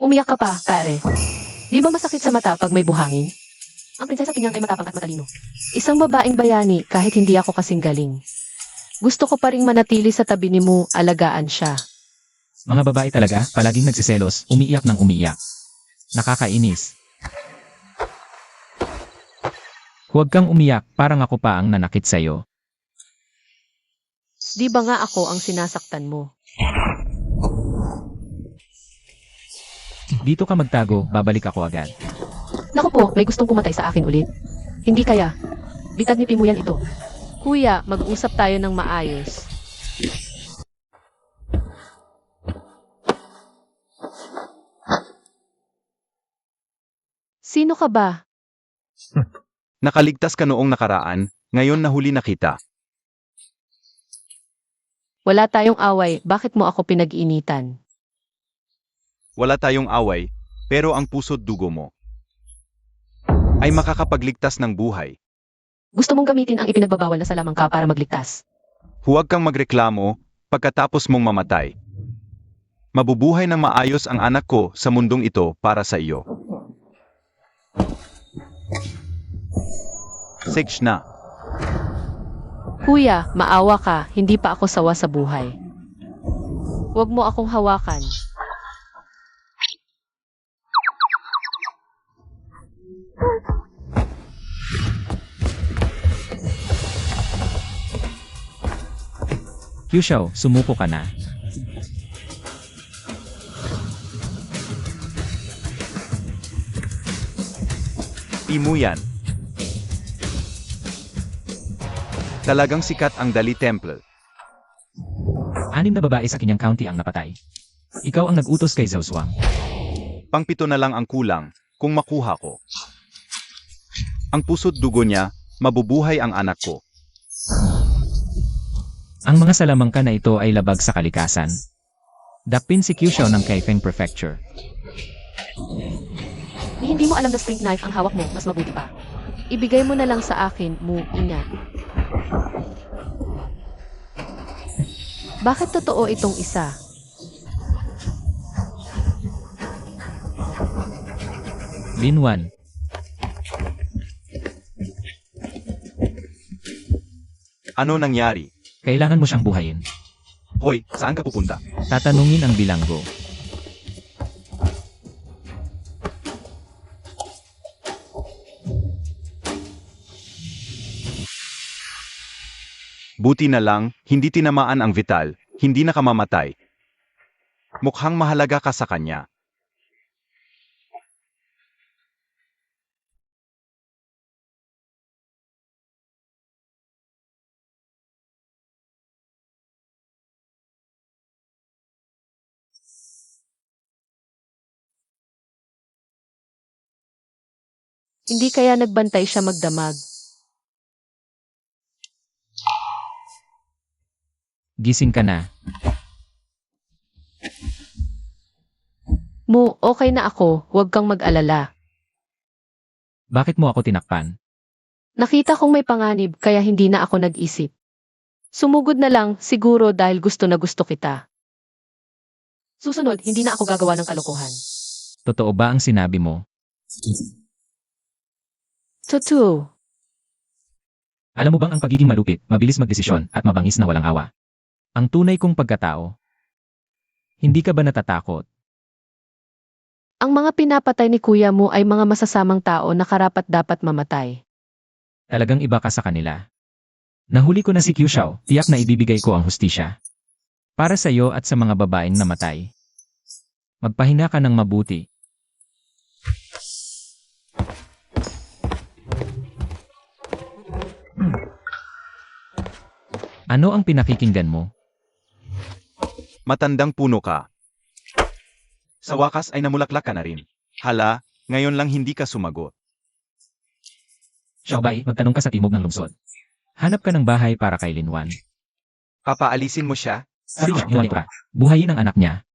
Umiyak ka pa, pare. Di ba masakit sa mata pag may buhangin? Ang prinsesa Pinyang ay matapang at matalino. Isang babaeng bayani kahit hindi ako kasing galing. Gusto ko pa ring manatili sa tabi ni mo, alagaan siya. Mga babae talaga, palaging nagsiselos, umiiyak ng umiiyak. Nakakainis. Huwag kang umiyak, parang ako pa ang nanakit sa'yo. Di ba nga ako ang sinasaktan mo? Dito ka magtago, babalik ako agad. Naku po, may gustong pumatay sa akin ulit. Hindi kaya. Bitagnitin mo yan ito. Kuya, mag-usap tayo ng maayos. Sino ka ba? nakaligtas ka noong nakaraan, ngayon nahuli na kita. Wala tayong away, bakit mo ako pinag-initan? Wala tayong away, pero ang puso't dugo mo ay makakapagligtas ng buhay. Gusto mong gamitin ang ipinagbabawal na salamangka para magligtas. Huwag kang magreklamo pagkatapos mong mamatay. Mabubuhay ng maayos ang anak ko sa mundong ito para sa iyo. Six na. Kuya, maawa ka, hindi pa ako sawa sa buhay. Huwag mo akong hawakan. Kyushaw, sumuko ka na. Di mo yan. Talagang sikat ang Dali Temple. 6 na babae sa kanyang county ang napatay. Ikaw ang nag-utos kay Zhao Zuang. Pang-7 na lang ang kulang kung makuha ko. Ang puso't dugo niya, mabubuhay ang anak ko. Ang mga salamangka na ito ay labag sa kalikasan. Dakpin si Kyushaw ng Kaifeng Prefecture. Hindi mo alam na spring knife ang hawak mo, mas mabuti pa. Ibigay mo na lang sa akin, ingat. Bakit totoo itong isa? Linwan, Ano nangyari? kailangan mo siyang buhayin. Hoy, saan ka pupunta? Tatanungin ang bilanggo. Buti na lang, hindi tinamaan ang Vital, hindi nakamamatay. Mukhang mahalaga ka sa kanya. Hindi kaya nagbantay siya magdamag. Gising ka na. Okay na ako, huwag kang mag-alala. Bakit mo ako tinakpan? Nakita kong may panganib kaya hindi na ako nag-isip. Sumugod na lang, siguro dahil gusto na gusto kita. Susunod, hindi na ako gagawa ng kalokohan. Totoo ba ang sinabi mo? Totoo. Alam mo bang ang pagiging malupit, mabilis magdesisyon, at mabangis na walang awa? Ang tunay kong pagkatao. Hindi ka ba natatakot? Ang mga pinapatay ni kuya mo ay mga masasamang tao na karapat-dapat mamatay. Talagang iba ka sa kanila. Nahuli ko na si Kyushaw, tiyak na ibibigay ko ang hustisya. Para sa iyo at sa mga babaeng namatay. Magpahinga ka ng mabuti. Ano ang pinakikinggan mo? Matandang puno ka. Sa wakas ay namulaklak ka na rin. Hala, ngayon lang hindi ka sumagot. Xiaobay, magtanong ka sa timog ng lungsod. Hanap ka ng bahay para kay Linwan. Papaalisin mo siya? Linwan ka. Buhayin ang anak niya.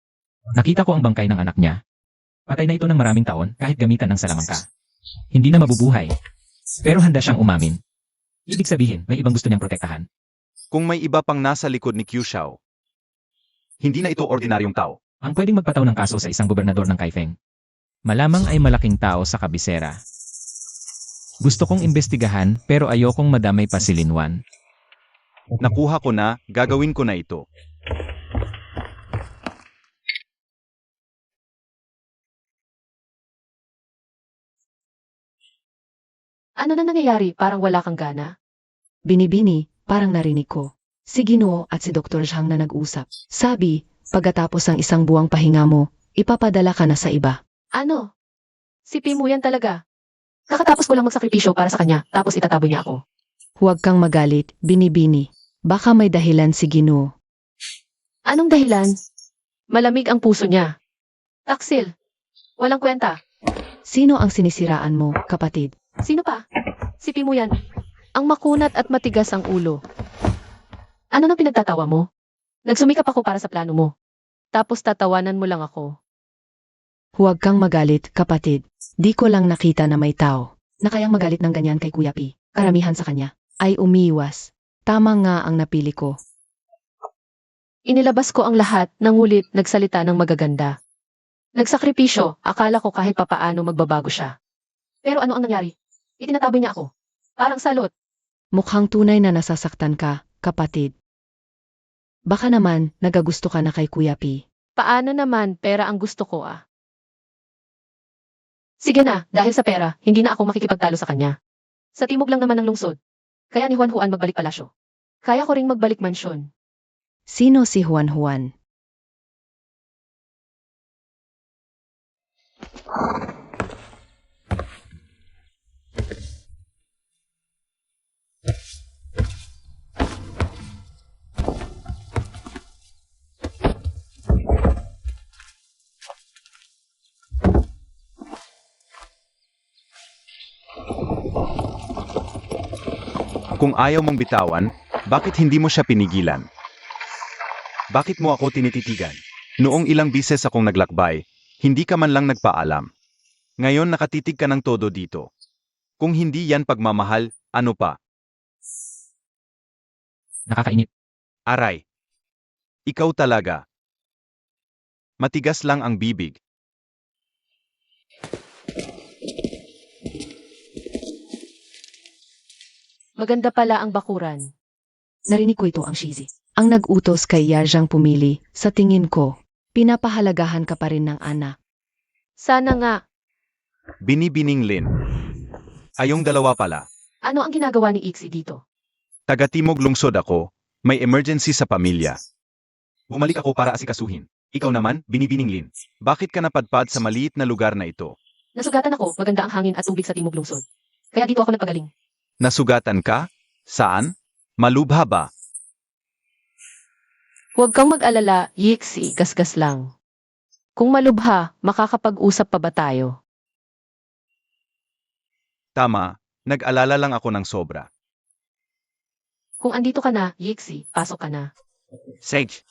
Nakita ko ang bangkay ng anak niya. Patay na ito ng maraming taon kahit gamitan ng salamangka. Hindi na mabubuhay. Pero handa siyang umamin. Ibig sabihin, may ibang gusto niyang protektahan. Kung may iba pang nasa likod ni Kyushaw, hindi na ito ordinaryong tao. Ang pwedeng magpataw ng kaso sa isang gobernador ng Kaifeng. Malamang ay malaking tao sa kabisera. Gusto kong imbestigahan pero ayokong madamay pa si Linwan. Nakuha ko na, gagawin ko na ito. Ano na nangyayari? Parang wala kang gana. Binibini, parang narinig ko. Si Ginoo at si Dr. Zhang na nag-usap. Sabi, pagkatapos ng isang buwang pahinga mo, ipapadala ka na sa iba. Ano? Si Pimo yan talaga. Nakatapos ko lang magsakripisyo para sa kanya, tapos itataboy niya ako. Huwag kang magalit, Binibini. Baka may dahilan si Ginoo. Anong dahilan? Malamig ang puso niya. Taksil. Walang kwenta. Sino ang sinisiraan mo, kapatid? Sino pa? Si Pimo yan. Ang makunat at matigas ang ulo. Ano nang pinagtatawa mo? Nagsumikap ako para sa plano mo. Tapos tatawanan mo lang ako. Huwag kang magalit, kapatid. Di ko lang nakita na may tao na kayang magalit ng ganyan kay Kuya P. Karamihan sa kanya ay umiwas. Tama nga ang napili ko. Inilabas ko ang lahat, nangulit, nagsalita ng magaganda. Nagsakripisyo, akala ko kahit papaano magbabago siya. Pero ano ang nangyari? Itinataboy niya ako. Parang salot. Mukhang tunay na nasasaktan ka, kapatid. Baka naman, nagagusto ka na kay Kuya P. Paano naman, pera ang gusto ko ah. Sige na, dahil sa pera, hindi na ako makikipagtalo sa kanya. Sa timog lang naman ng lungsod. Kaya ni Juan Juan magbalik palasyo. Kaya ko ring magbalik mansyon. Sino si Juan Juan? Kung ayaw mong bitawan, bakit hindi mo siya pinigilan? Bakit mo ako tinititigan? Noong ilang bises akong naglakbay, hindi ka man lang nagpaalam. Ngayon nakatitig ka ng todo dito. Kung hindi yan pagmamahal, ano pa? Nakakainip. Aray. Ikaw talaga. Matigas lang ang bibig. Maganda pala ang bakuran. Narinig ko ito ang Shizi. Ang nag-utos kay Yarjang pumili, sa tingin ko, pinapahalagahan ka pa rin ng anak. Sana nga. Binibining Lin. Ayong dalawa pala. Ano ang ginagawa ni Ixie dito? Taga-timog lungsod ako, may emergency sa pamilya. Bumalik ako para asikasuhin. Ikaw naman, Binibining Lin. Bakit ka napadpad sa maliit na lugar na ito? Nasugatan ako, maganda ang hangin at tubig sa timog lungsod. Kaya dito ako nagpagaling. Nasugatan ka? Saan? Malubha ba? Huwag kang mag-alala, Ixie, gasgas lang. Kung malubha, makakapag-usap pa ba tayo? Tama, nag-alala lang ako ng sobra. Kung andito ka na, Ixie, pasok ka na. Sage.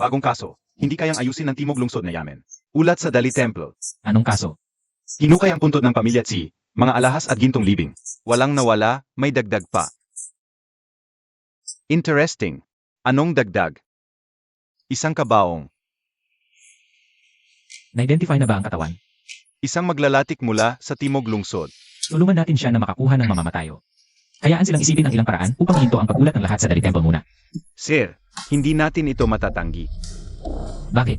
Bagong kaso, hindi kayang ayusin ng timog lungsod na yamen. Ulat sa Dali Temple. Anong kaso? Hinukay ang puntod ng pamilya Tsi, mga alahas at gintong libing. Walang nawala, may dagdag pa. Interesting. Anong dagdag? Isang kabaong. Na-identify na ba ang katawan? Isang maglalatik mula sa timog lungsod. Tulungan natin siya na makakuha ng mamamatayo. Hayaan silang isipin ang ilang paraan upang ihinto ang pag-ulat ng lahat sa Dali Temple muna. Sir, hindi natin ito matatanggi. Bakit?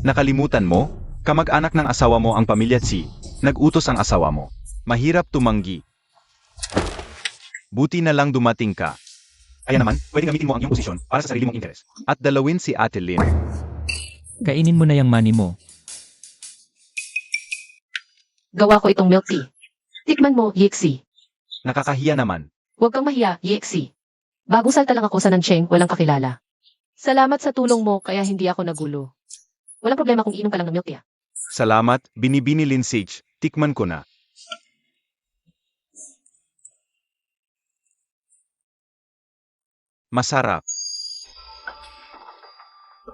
Nakalimutan mo? Kamag-anak ng asawa mo ang pamilya Tsi. Nag-utos ang asawa mo. Mahirap tumanggi. Buti na lang dumating ka. Kaya naman, pwede gamitin mo ang iyong posisyon para sa sarili mong interes. At dalawin si Ate Lin. Kainin mo na yung money mo. Gawa ko itong milk tea. Tikman mo, Ixie. Nakakahiya naman. Huwag kang mahiya, Ixie. Bagong salta lang ako sa Nancheng, walang kakilala. Salamat sa tulong mo, kaya hindi ako nagulo. Walang problema kung iinom ka lang ng milk tea. Salamat, Binibini Lin Sage. Tikman ko na. Masarap.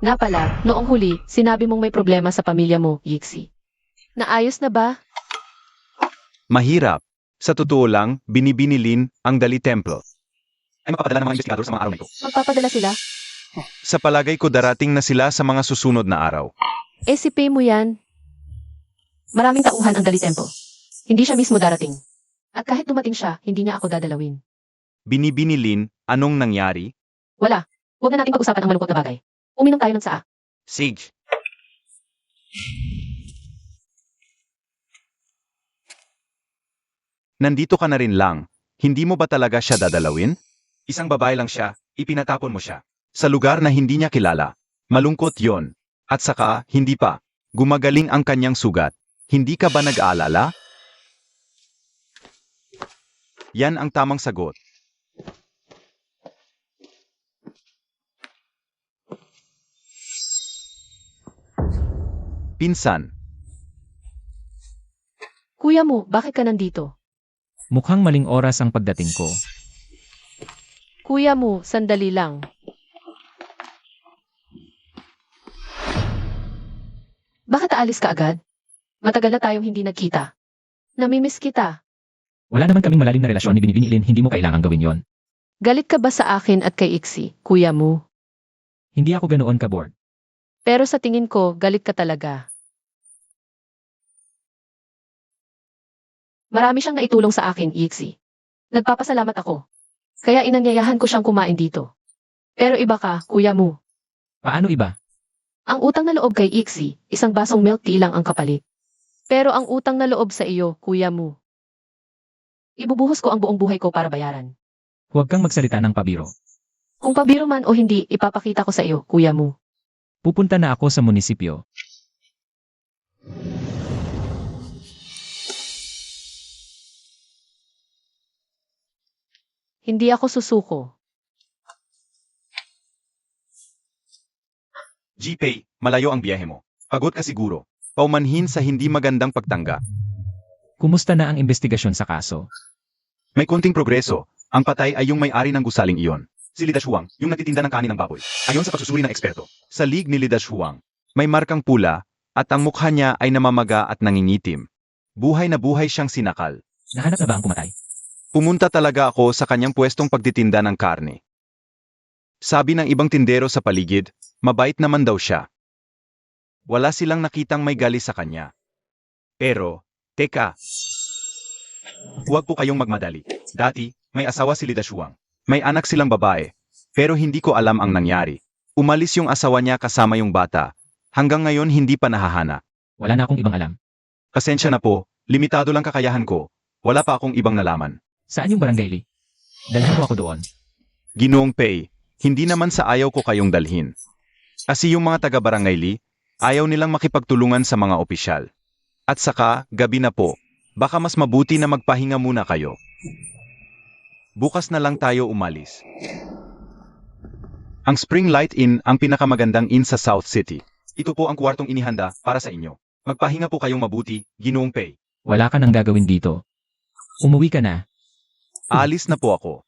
Nga pala, noong huli, sinabi mong may problema sa pamilya mo, Ixie. Naayos na ba? Mahirap. Sa totoo lang, binibinilin ang Dali Temple. Ay mapapadala ng mga investigador sa mga araw na ito. Magpapadala sila? Sa palagay ko darating na sila sa mga susunod na araw. Si pay mo yan. Maraming tauhan ang Dali Temple. Hindi siya mismo darating. At kahit dumating siya, hindi niya ako dadalawin. Binibinilin, anong nangyari? Wala. Huwag na natin pag-usapan ang malungkot na bagay. Uminom tayo ng saa. Sage. Nandito ka na rin lang. Hindi mo ba talaga siya dadalawin? Isang babae lang siya, ipinatapon mo siya. Sa lugar na hindi niya kilala. Malungkot yon. At saka, hindi pa. Gumagaling ang kanyang sugat. Hindi ka ba nag-aalala? Yan ang tamang sagot. Pinsan. Kuya mo, bakit ka nandito? Mukhang maling oras ang pagdating ko. Kuya mo, sandali lang. Bakit aalis ka agad? Matagal na tayong hindi nagkita. Namimiss kita. Wala naman kaming malalim na relasyon ni Binibilin, hindi mo kailangang gawin yon. Galit ka ba sa akin at kay Iksi, kuya mo? Hindi ako ganoon ka-bored. Pero sa tingin ko, galit ka talaga. Marami siyang naitulong sa akin, Iksi. Nagpapasalamat ako. Kaya inanyayahan ko siyang kumain dito. Pero iba ka, kuya mo. Paano iba? Ang utang na loob kay Iksi, isang basong milk tea lang ang kapalit. Pero ang utang na loob sa iyo, kuya mo. Ibubuhos ko ang buong buhay ko para bayaran. Huwag kang magsalita ng pabiro. Kung pabiro man o hindi, ipapakita ko sa iyo, kuya mo. Pupunta na ako sa munisipyo. Hindi ako susuko. G-Pay, malayo ang biyahe mo. Pagod ka siguro. Paumanhin sa hindi magandang pagtangga. Kumusta na ang investigasyon sa kaso? May konting progreso. Ang patay ay yung may-ari ng gusaling iyon. Si Lidash Huang, yung nagtitinda ng kanin ng baboy. Ayon sa pagsusuri ng eksperto, sa lig ni Lidash Huang, may markang pula at ang mukha niya ay namamaga at nangingitim. Buhay na buhay siyang sinakal. Nahanap na ba ang pumatay? Pumunta talaga ako sa kanyang pwestong pagtitinda ng karne. Sabi ng ibang tindero sa paligid, mabait naman daw siya. Wala silang nakitang may gali sa kanya. Pero, teka. Huwag po kayong magmadali. Dati, may asawa si Lidash Huang. May anak silang babae. Pero hindi ko alam ang nangyari. Umalis yung asawa niya kasama yung bata. Hanggang ngayon hindi pa nahahana. Wala na akong ibang alam. Pasensya na po, limitado lang kakayahan ko. Wala pa akong ibang nalaman. Saan yung barangay, Lee? Dalhin mo ako doon. Ginoong Pei, hindi naman sa ayaw ko kayong dalhin. Kasi yung mga taga-barangay Li, ayaw nilang makipagtulungan sa mga opisyal. At saka, gabi na po, baka mas mabuti na magpahinga muna kayo. Bukas na lang tayo umalis. Ang Spring Light Inn ang pinakamagandang inn sa South City. Ito po ang kwartong inihanda para sa inyo. Magpahinga po kayong mabuti, Ginoong Pei. Wala ka nang gagawin dito. Umuwi ka na. Aalis na po ako.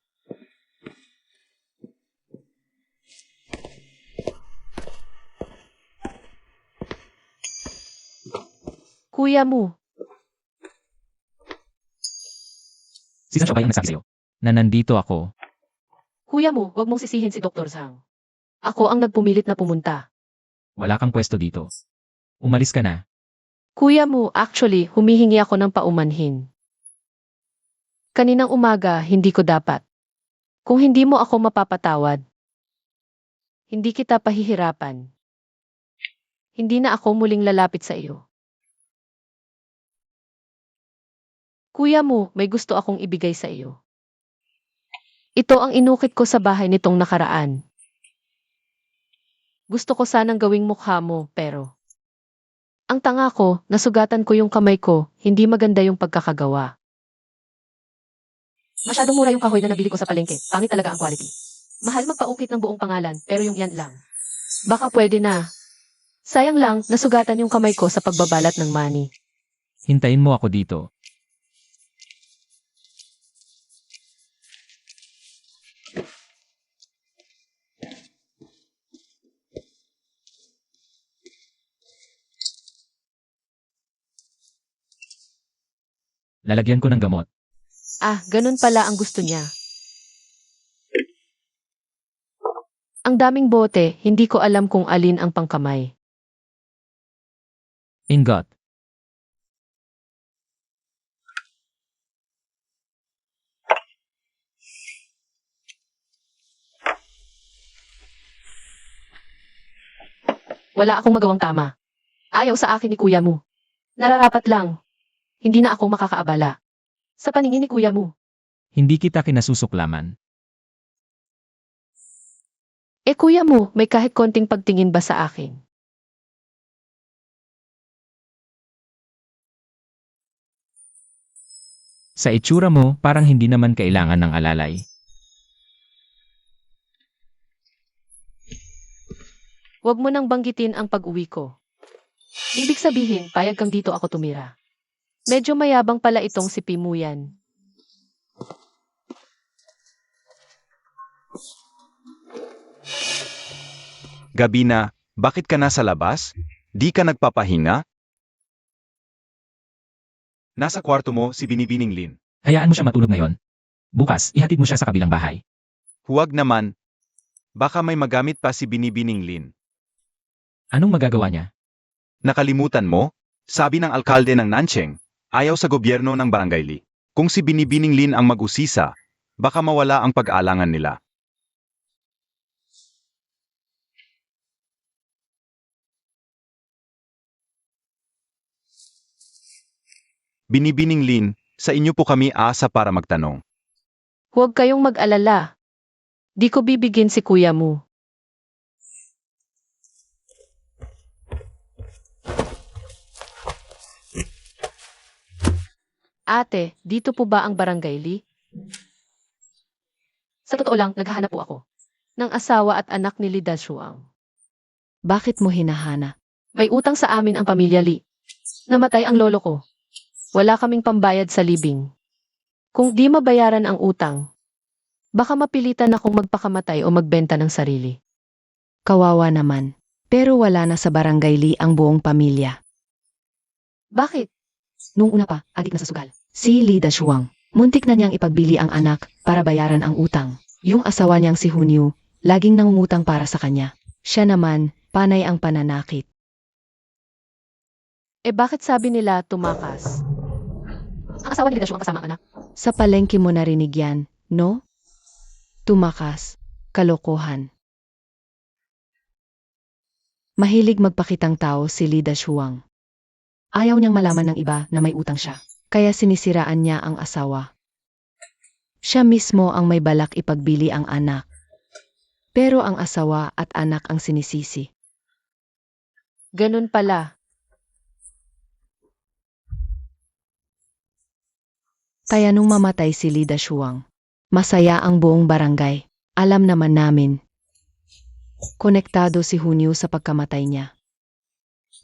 Kuya mo. Si Sancho ba yung nagsabi sa'yo? Na nandito ako. Kuya mo, wag mong sisihin si Dr. Zhang. Ako ang nagpumilit na pumunta. Wala kang pwesto dito. Umalis ka na. Kuya mo, actually, humihingi ako ng paumanhin. Kaninang umaga, hindi ko dapat. Kung hindi mo ako mapapatawad, hindi kita pahihirapan. Hindi na ako muling lalapit sa iyo. Kuya mo, may gusto akong ibigay sa iyo. Ito ang inukit ko sa bahay nitong nakaraan. Gusto ko sanang gawing mukha mo, pero ang tanga ko, nasugatan ko yung kamay ko, hindi maganda yung pagkakagawa. Masyadong mura yung kahoy na nabili ko sa palengke. Pangit talaga ang quality. Mahal magpaukit ng buong pangalan, pero yung yan lang. Baka pwede na. Sayang lang, nasugatan yung kamay ko sa pagbabalat ng money. Hintayin mo ako dito. Lalagyan ko ng gamot. Ah, ganun pala ang gusto niya. Ang daming bote, hindi ko alam kung alin ang pangkamay. Ingot. Wala akong magawang tama. Ayaw sa akin ni kuya mo. Nararapat lang. Hindi na ako makakaabala. Sa paningin ni kuya mo. Hindi kita kinasusuklaman. Kuya mo, may kahit konting pagtingin ba sa akin? Sa itsura mo, parang hindi naman kailangan ng alalay. Huwag mo nang banggitin ang pag-uwi ko. Ibig sabihin, payag kang dito ako tumira. Medyo mayabang pala itong si Pimuyan. Gabi na, bakit ka nasa labas? Di ka nagpapahinga? Nasa kwarto mo si Binibining Lin. Hayaan mo siya matulog ngayon. Bukas, ihatid mo siya sa kabilang bahay. Huwag naman. Baka may magamit pa si Binibining Lin. Anong magagawa niya? Nakalimutan mo? Sabi ng alkalde ng Nancheng, ayaw sa gobyerno ng Barangay Li. Kung si Binibining Lin ang mag-usisa, baka mawala ang pag-aalangan nila. Binibining Lin, sa inyo po kami asa para magtanong. Huwag kayong mag-alala. Di ko bibigin si kuya mo. Ate, dito po ba ang Barangay Li? Sa totoo lang, naghahanap po ako ng asawa at anak ni Lida Shuang. Bakit mo hinahana? May utang sa amin ang pamilya Li. Namatay ang lolo ko. Wala kaming pambayad sa libing. Kung di mabayaran ang utang, baka mapilitan akong magpakamatay o magbenta ng sarili. Kawawa naman. Pero wala na sa Barangay Li ang buong pamilya. Bakit? Nung una pa, adik na sa sugal. Si Lida Shuang, muntik na niyang ipagbili ang anak para bayaran ang utang. Yung asawa niyang si Hunyu, laging nangungutang para sa kanya. Siya naman, panay ang pananakit. Eh bakit sabi nila tumakas? Ang asawa ni Lida Shuang kasama ang anak. Sa palengke mo narinig yan, no? Tumakas. Kalokohan. Mahilig magpakitang tao si Lida Shuang. Ayaw niyang malaman ng iba na may utang siya. Kaya sinisiraan niya ang asawa. Siya mismo ang may balak ipagbili ang anak. Pero ang asawa at anak ang sinisisi. Ganun pala. Kaya nung mamatay si Lida Shuang, masaya ang buong barangay. Alam naman namin. Konektado si Hunyu sa pagkamatay niya.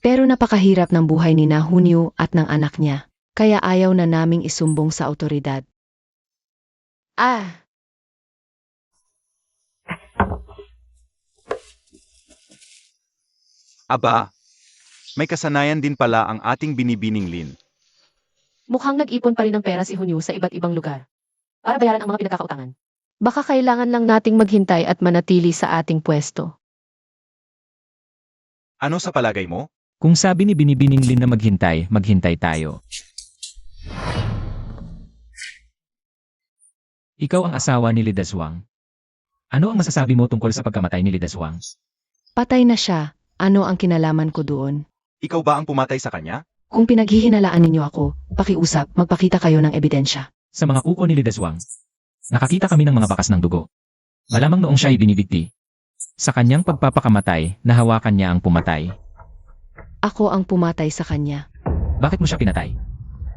Pero napakahirap ng buhay ni na Hunyu at ng anak niya. Kaya ayaw na naming isumbong sa autoridad. Ah, Aba, may kasanayan din pala ang ating Binibining Lin. mukhang nag-ipon pa rin ng pera si Hunyu sa iba't ibang lugar. Para bayaran ang mga pinagkakautangan. Baka kailangan lang nating maghintay at manatili sa ating pwesto. Ano sa palagay mo? Kung sabi ni Binibining Lin na maghintay, maghintay tayo. Ikaw ang asawa ni Lida Shuang. Ano ang masasabi mo tungkol sa pagkamatay ni Lida Shuang? Patay na siya. Ano ang kinalaman ko doon? Ikaw ba ang pumatay sa kanya? Kung pinaghihinalaan ninyo ako, pakiusap, magpakita kayo ng ebidensya. Sa mga kuko ni Lida Shuang, nakakita kami ng mga bakas ng dugo. Malamang noong siya ay binibigti. Sa kanyang pagpapakamatay, nahawakan niya ang pumatay. Ako ang pumatay sa kanya. Bakit mo siya pinatay?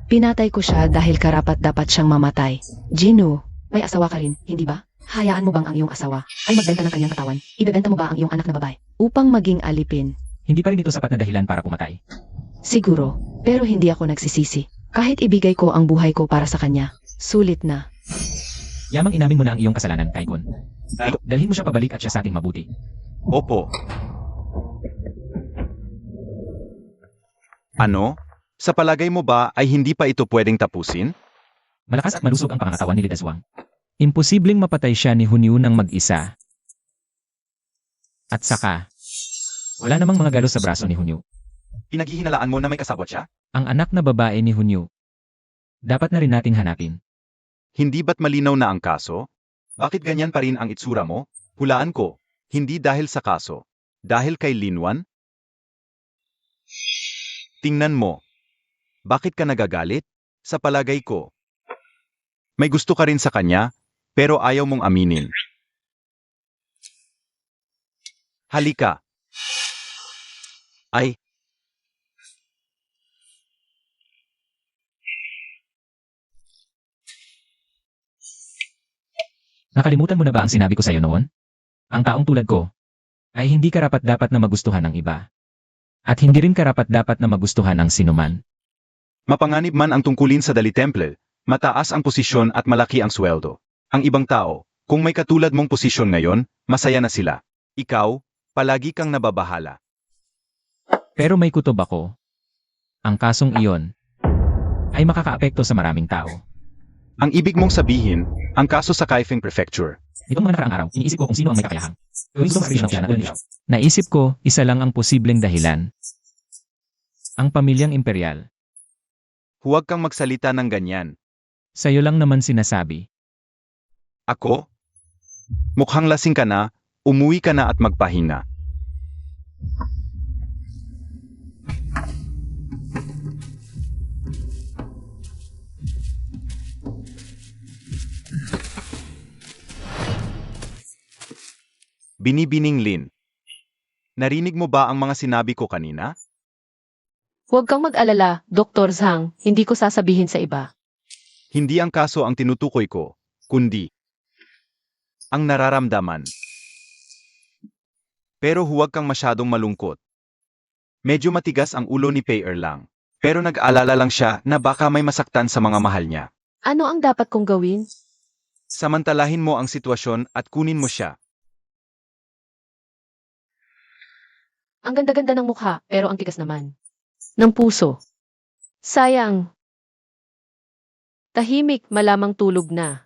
Pinatay ko siya dahil karapat dapat siyang mamatay. Gino, may asawa ka rin, hindi ba? Hayaan mo bang ang iyong asawa ay magbenta ng kanyang katawan? Ibebenta mo ba ang iyong anak na babae? Upang maging alipin. Hindi pa rin ito sapat na dahilan para pumatay. Siguro, pero hindi ako nagsisisi. Kahit ibigay ko ang buhay ko para sa kanya, sulit na. Yamang inamin mo na ang iyong kasalanan, Kaikon. Dalhin mo siya pabalik at siya sa ating mabuti. Opo. Ano? Sa palagay mo ba ay hindi pa ito pwedeng tapusin? Malakas at malusog ang pangangatawan ni Lida Shuang. Imposibleng mapatay siya ni Hunyu ng mag-isa. At saka, wala namang mga galos sa braso ni Hunyu. Pinaghihinalaan mo na may kasabot siya? Ang anak na babae ni Hunyu. Dapat na rin nating hanapin. Hindi ba't malinaw na ang kaso? Bakit ganyan pa rin ang itsura mo? Hulaan ko, hindi dahil sa kaso. Dahil kay Linwan? Tingnan mo. Bakit ka nagagalit? Sa palagay ko. May gusto ka rin sa kanya, pero ayaw mong aminin. Halika. Ay, Nakalimutan mo na ba ang sinabi ko sa iyo noon? Ang taong tulad ko ay hindi karapat-dapat na magustuhan ng iba. At hindi rin karapat-dapat na magustuhan ng sinuman. mapanganib man ang tungkulin sa Dali Temple, mataas ang posisyon at malaki ang sweldo. Ang ibang tao, kung may katulad mong posisyon ngayon, masaya na sila. Ikaw, palagi kang nababahala. Pero may kutob ako. Ang kasong iyon ay makakaapekto sa maraming tao. Ang ibig mong sabihin, ang kaso sa Kaifeng Prefecture. Itong mga nakaraang araw, iniisip ko kung sino ang may kakayahang gawing supervision siya na ulan. Naisip ko, isa lang ang posibleng dahilan. Ang pamilyang imperial. Huwag kang magsalita ng ganyan. Sa'yo lang naman sinasabi. Ako? Mukhang lasing ka na, umuwi ka na at magpahinga. Binibining Lin. Narinig mo ba ang mga sinabi ko kanina? Huwag kang mag-alala, Dr. Zhang, hindi ko sasabihin sa iba. Hindi ang kaso ang tinutukoy ko, kundi ang nararamdaman. Pero huwag kang masyadong malungkot. Medyo matigas ang ulo ni Pei Erlang. Pero nag-alala lang siya na baka may masaktan sa mga mahal niya. Ano ang dapat kong gawin? Samantalahin mo ang sitwasyon at kunin mo siya. Ang ganda-ganda ng mukha, pero ang tigas naman. Ng puso. Sayang. Tahimik, malamang tulog na.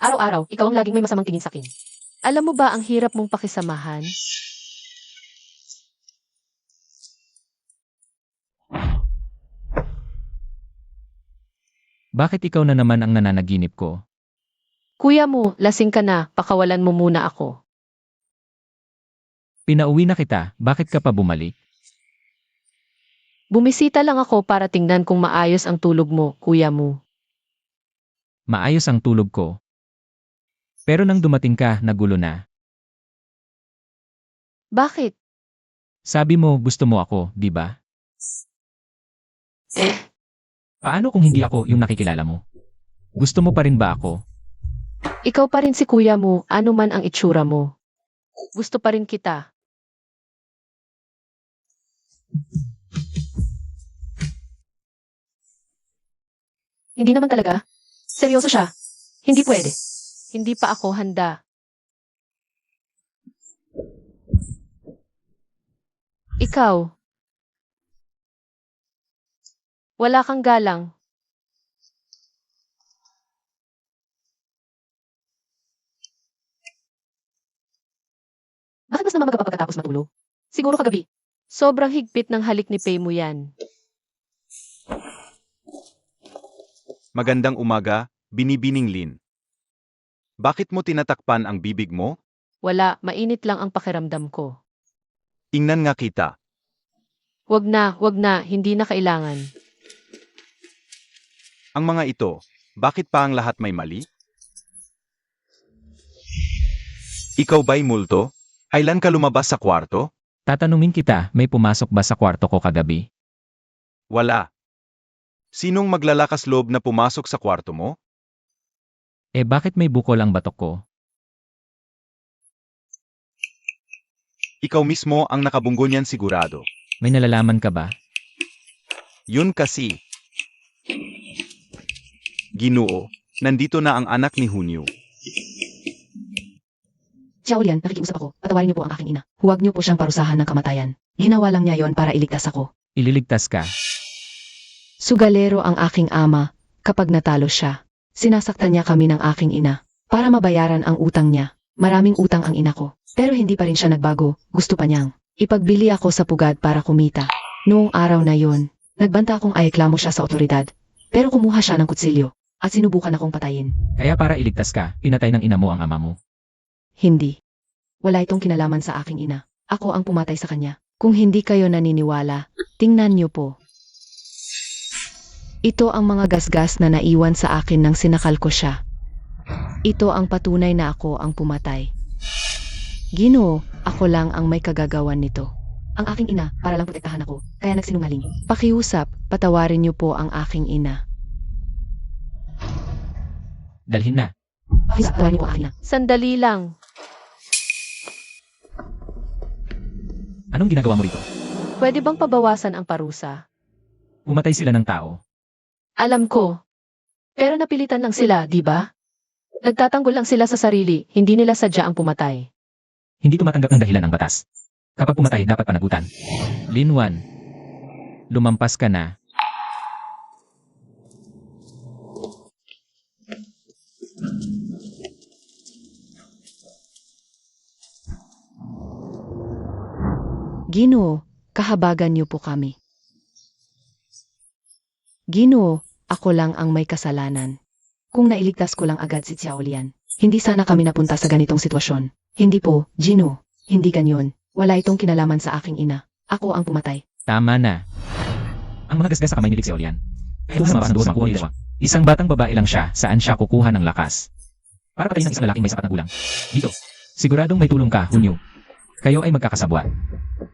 Araw-araw, ikaw ang laging may masamang tingin sa akin. Alam mo ba ang hirap mong pakisamahan? Bakit ikaw na naman ang nananaginip ko? Kuya mo, lasing ka na, pakawalan mo muna ako. Pinauwi na kita, bakit ka pa bumalik? Bumisita lang ako para tingnan kung maayos ang tulog mo, kuya mo. Maayos ang tulog ko. Pero nang dumating ka, nagulo na. Bakit? Sabi mo, gusto mo ako, di ba? Eh, Paano kung hindi ako yung nakikilala mo? Gusto mo pa rin ba ako? ikaw pa rin si kuya mo, ano man ang itsura mo. Gusto pa rin kita. Hindi naman talaga. Seryoso siya. Hindi pwede. Hindi pa ako handa. Ikaw. Wala kang galang. Bakit mas namamaga pa pagkatapos matulog? Siguro kagabi. Sobrang higpit ng halik ni Pei mo yan. Magandang umaga, Binibining Lin. Bakit mo tinatakpan ang bibig mo? Wala, mainit lang ang pakiramdam ko. Ingnan nga kita. Wag na, hindi na kailangan. Ang mga ito, bakit pa ang lahat may mali? Ikaw ba'y multo? Kailan ka lumabas sa kwarto? Tatanungin kita, may pumasok ba sa kwarto ko kagabi? Wala. Sinong maglalakas loob na pumasok sa kwarto mo? Eh bakit may bukol ang batok ko? Ikaw mismo ang nakabunggo niyan sigurado. May nalalaman ka ba? Yun kasi. Ginoo, nandito na ang anak ni Hunyo. Xiaolian, nakikiusap ako. Patawarin niyo po ang aking ina. Huwag niyo po siyang parusahan ng kamatayan. Ginawa lang niya yon para iligtas ako. Ililigtas ka. Sugalero ang aking ama kapag natalo siya. Sinasaktan niya kami ng aking ina para mabayaran ang utang niya. Maraming utang ang ina ko. Pero hindi pa rin siya nagbago. Gusto pa niyang ipagbili ako sa pugad para kumita. Noong araw na yon, nagbanta akong aireklamo siya sa otoridad. Pero kumuha siya ng kutsilyo at sinubukan akong patayin. Kaya para iligtas ka, pinatay ng ina mo ang ama mo. Hindi. Wala itong kinalaman sa aking ina. Ako ang pumatay sa kanya. Kung hindi kayo naniniwala, tingnan niyo po. Ito ang mga gasgas na naiwan sa akin nang sinakal ko siya. Ito ang patunay na ako ang pumatay. Ginoo, ako lang ang may kagagawan nito. Ang aking ina, para lang protektahan ako, kaya nagsinungaling. Pakiusap, patawarin niyo po ang aking ina. Dalhin na. Pakiusap, patawarin niyo po ang aking ina. Sandali lang. Anong ginagawa mo rito? Pwede bang pabawasan ang parusa? Pumatay sila ng tao. Alam ko. Pero napilitan lang sila, di ba? Nagtatanggol lang sila sa sarili, hindi nila sadya ang pumatay. Hindi tumatanggap ng dahilan ang batas. Kapag pumatay, dapat panagutan. Lin Wan. lumampas ka na. Ginoo, kahabagan niyo po kami. Ginoo, ako lang ang may kasalanan. Kung nailigtas ko lang agad si Xiao Lian, hindi sana kami napunta sa ganitong sitwasyon. Hindi po, Ginoo, hindi ganyan. Wala itong kinalaman sa aking ina. Ako ang pumatay. Tama na. Ang mga gasgas sa kamay ni Xiao Lian. Kung sa mga makuha nila. Isang batang babae lang siya, saan siya kukuha ng lakas? Para patayin ng isang lalaking may sapat na gulang. Dito. Siguradong may tulong ka, Hunyo. Kayo ay magkakasabwat.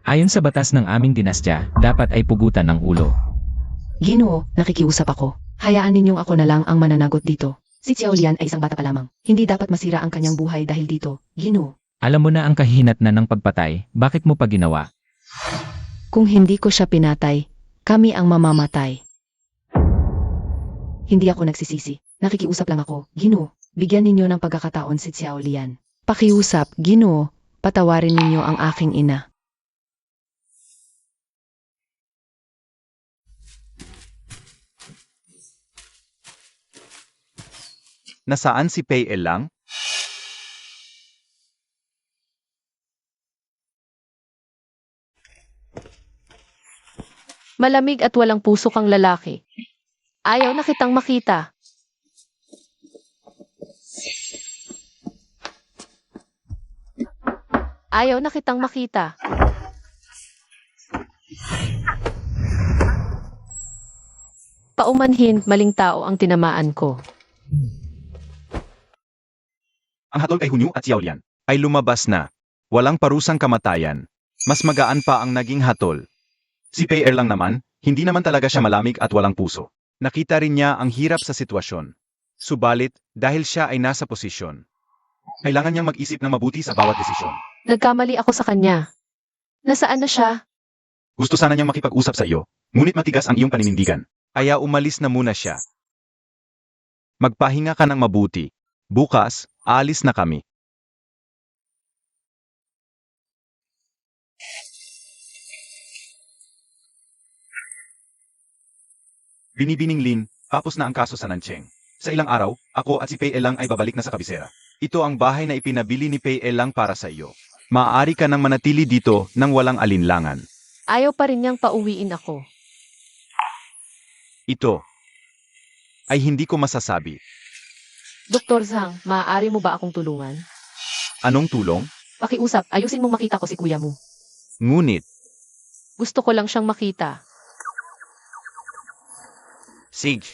Ayon sa batas ng aming dinastya, dapat ay pugutan ng ulo. Ginoo, nakikiusap ako. Hayaan ninyong ako na lang ang mananagot dito. Si Xiao Lian ay isang bata pa lamang. Hindi dapat masira ang kanyang buhay dahil dito. Ginoo. Alam mo na ang kahihinatnan ng pagpatay, bakit mo pa ginawa? Kung hindi ko siya pinatay, kami ang mamamatay. Hindi ako nagsisisi. Nakikiusap lang ako. Ginoo, bigyan ninyo ng pagkakataon si Xiao Lian. Pakiusap, Ginoo, patawarin ninyo ang aking ina. Nasaan si Pei Elang? Malamig at walang puso kang lalaki. Ayaw na kitang makita. Ayaw na kitang makita. Paumanhin, maling tao ang tinamaan ko. Ang hatol kay Hunyo at Xiao Lian ay lumabas na. Walang parusang kamatayan. Mas magaan pa ang naging hatol. Si Pei lang naman, hindi naman talaga siya malamig at walang puso. Nakita rin niya ang hirap sa sitwasyon. Subalit, dahil siya ay nasa posisyon, kailangan niyang mag-isip ng mabuti sa bawat desisyon. Nagkamali ako sa kanya. Nasaan na siya? Gusto sana niyang makipag-usap sa iyo, ngunit matigas ang iyong paninindigan. Kaya umalis na muna siya. Magpahinga ka ng mabuti. Bukas, aalis na kami. Binibining Lin, tapos na ang kaso sa Nancheng. Sa ilang araw, ako at si Pei Elang ay babalik na sa kabisera. Ito ang bahay na ipinabili ni Pei Elang para sa iyo. Maaari ka nang manatili dito nang walang alinlangan. Ayaw pa rin niyang pauwiin ako. Ito ay hindi ko masasabi. Dr. Zhang, maaari mo ba akong tulungan? Anong tulong? Pakiusap, ayusin mong makita ko si kuya mo. Ngunit, Gusto ko lang siyang makita. Sige.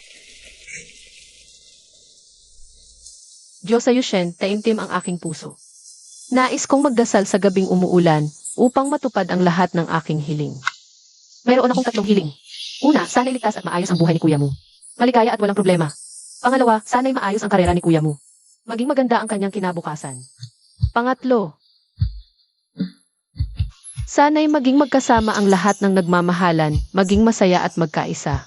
Diyos sa Yushen, taimtim ang aking puso. Nais kong magdasal sa gabing umuulan upang matupad ang lahat ng aking hiling. Mayroon akong 3 hiling. Una, sana'y ligtas at maayos ang buhay ni kuya mo. Maligaya at walang problema. Pangalawa, sana'y maayos ang karera ni kuya mo. Maging maganda ang kanyang kinabukasan. Pangatlo, sana'y maging magkasama ang lahat ng nagmamahalan, maging masaya at magkaisa.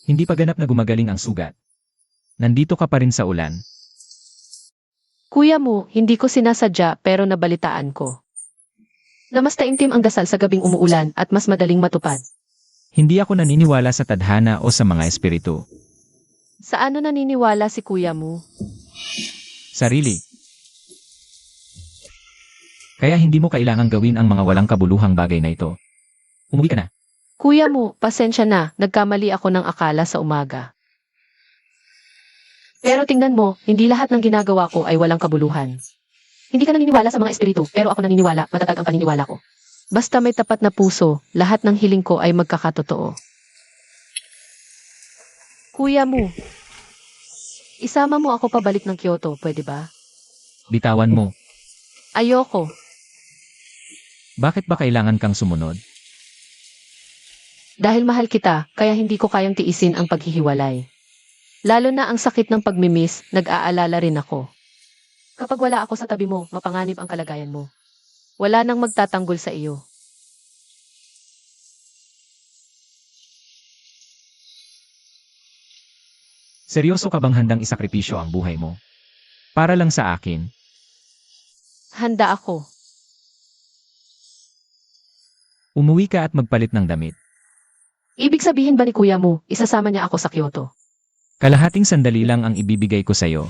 Hindi pa ganap na gumagaling ang sugat. Nandito ka pa rin sa ulan. Kuya mo, hindi ko sinasadya pero nabalitaan ko. Na mas taimtim ang dasal sa gabing umuulan at mas madaling matupad. Hindi ako naniniwala sa tadhana o sa mga espiritu. Sa ano naniniwala si kuya mo? Sarili. Kaya hindi mo kailangang gawin ang mga walang kabuluhang bagay na ito. Umuwi ka na. Kuya mo, pasensya na, nagkamali ako ng akala sa umaga. Pero tingnan mo, hindi lahat ng ginagawa ko ay walang kabuluhan. Hindi ka naniniwala sa mga espiritu, pero ako naniniwala, matatag ang paniniwala ko. Basta may tapat na puso, lahat ng hiling ko ay magkakatotoo. Kuya mo. Isama mo ako pabalik ng Kyoto, pwede ba? Bitawan mo. Ayoko. Bakit ba kailangan kang sumunod? Dahil mahal kita, kaya hindi ko kayang tiisin ang paghihiwalay. Lalo na ang sakit ng pagmimiss, nag-aalala rin ako. Kapag wala ako sa tabi mo, mapanganib ang kalagayan mo. Wala nang magtatanggol sa iyo. Seryoso ka bang handang isakripisyo ang buhay mo? Para lang sa akin? Handa ako. Umuwi ka at magpalit ng damit. Ibig sabihin ba ni kuya mo, isasama niya ako sa Kyoto? Kalahating sandali lang ang ibibigay ko sa'yo.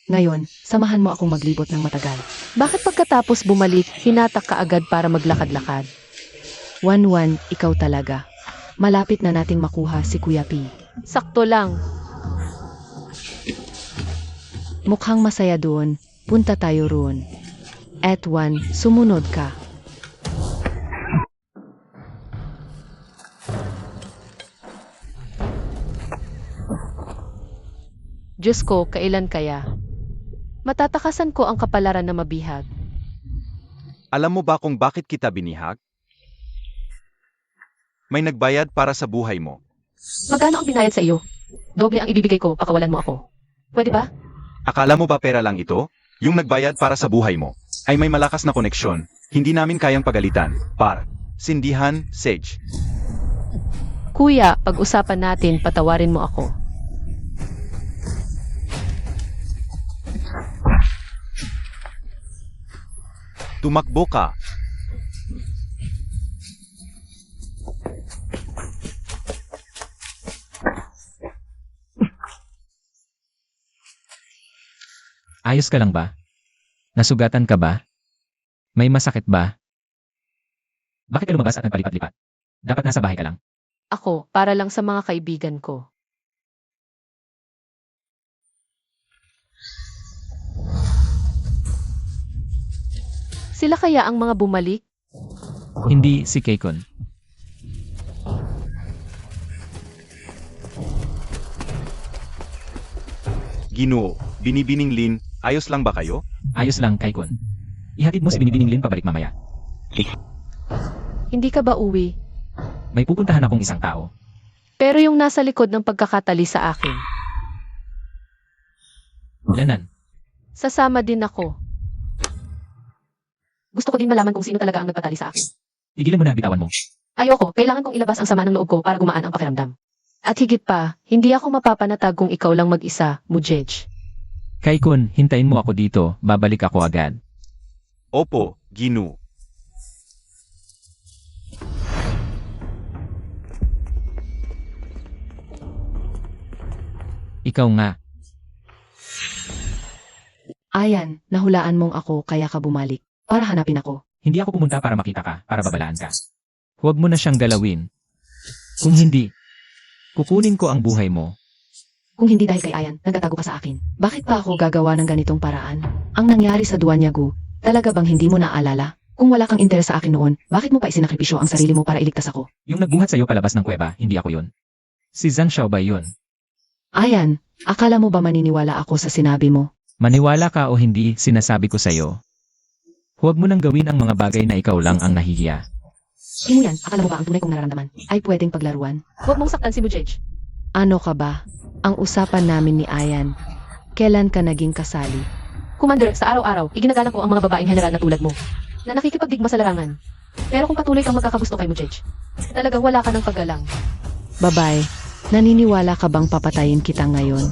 Ngayon, samahan mo akong maglibot ng matagal. Bakit pagkatapos bumalik, hinatak ka agad para maglakad-lakad? Wanwan, ikaw talaga. Malapit na nating makuha si Kuya P. Sakto lang. Mukhang masaya doon. Punta tayo roon. At Wan, sumunod ka. Diyos ko, kailan kaya? Matatakasan ko ang kapalaran na mabihag. Alam mo ba kung bakit kita binihag? May nagbayad para sa buhay mo. Magkano ang binayad sa iyo? Doble ang ibibigay ko, pakawalan mo ako. Pwede ba? Akala mo ba pera lang ito? Yung nagbayad para sa buhay mo ay may malakas na koneksyon. Hindi namin kayang pagalitan. Par. Sindihan, Sage. Kuya, pag-usapan natin, patawarin mo ako. Tumakbo ka. Ayos ka lang ba? Nasugatan ka ba? May masakit ba? Bakit ka lumabas at nagpalipat-lipat? Dapat nasa bahay ka lang. Ako, para lang sa mga kaibigan ko. Sila kaya ang mga bumalik? Hindi si Keikon. Ginoo, Binibining Lin, ayos lang ba kayo? Ayos lang, Keikon. Ihatid mo si Binibining Lin pabalik mamaya. Hindi ka ba uwi? May pupuntahan akong isang tao. Pero yung nasa likod ng pagkakatali sa akin, Lanan. sasama din ako. Gusto ko din malaman kung sino talaga ang nagpatali sa akin. Tigilan mo na, bitawan mo. Ayoko, kailangan kong ilabas ang sama ng loob ko para gumaan ang pakiramdam. At higit pa, hindi ako mapapanatag kung ikaw lang mag-isa, Mujej. Keikon, hintayin mo ako dito, babalik ako agad. Opo, Ginoo. Ikaw nga. Ayan, nahulaan mong ako kaya ka bumalik. Para hanapin ako. Hindi ako pumunta para makita ka, para babalaan ka. Huwag mo na siyang galawin. Kung hindi, kukunin ko ang buhay mo. Kung hindi dahil kay Ayan, nagtatago ka sa akin. Bakit pa ako gagawa ng ganitong paraan? Ang nangyari sa Duanyagu, talaga bang hindi mo naalala? Kung wala kang interes sa akin noon, bakit mo pa isinakripisyo ang sarili mo para iligtas ako? Yung nagbuhat sa'yo palabas ng kuweba, hindi ako yun. Si Zhang Xiaobay yun. Ayan, akala mo ba maniniwala ako sa sinabi mo? Maniwala ka o hindi, sinasabi ko sa'yo. Huwag mo nang gawin ang mga bagay na ikaw lang ang nahihiya. Hindi mo yan, akala mo ba ang tunay kong nararamdaman ay pwedeng paglaruan? Huwag mong saktan si Mujej. Ano ka ba? Ang usapan namin ni Ayan, kailan ka naging kasali? Commander, sa araw-araw, iginagalang ko ang mga babaeng general na tulad mo, na nakikipagdigma sa larangan. Pero kung patuloy kang magkakagusto kay Mujej, talagang wala ka ng paggalang. Babay, naniniwala ka bang papatayin kita ngayon?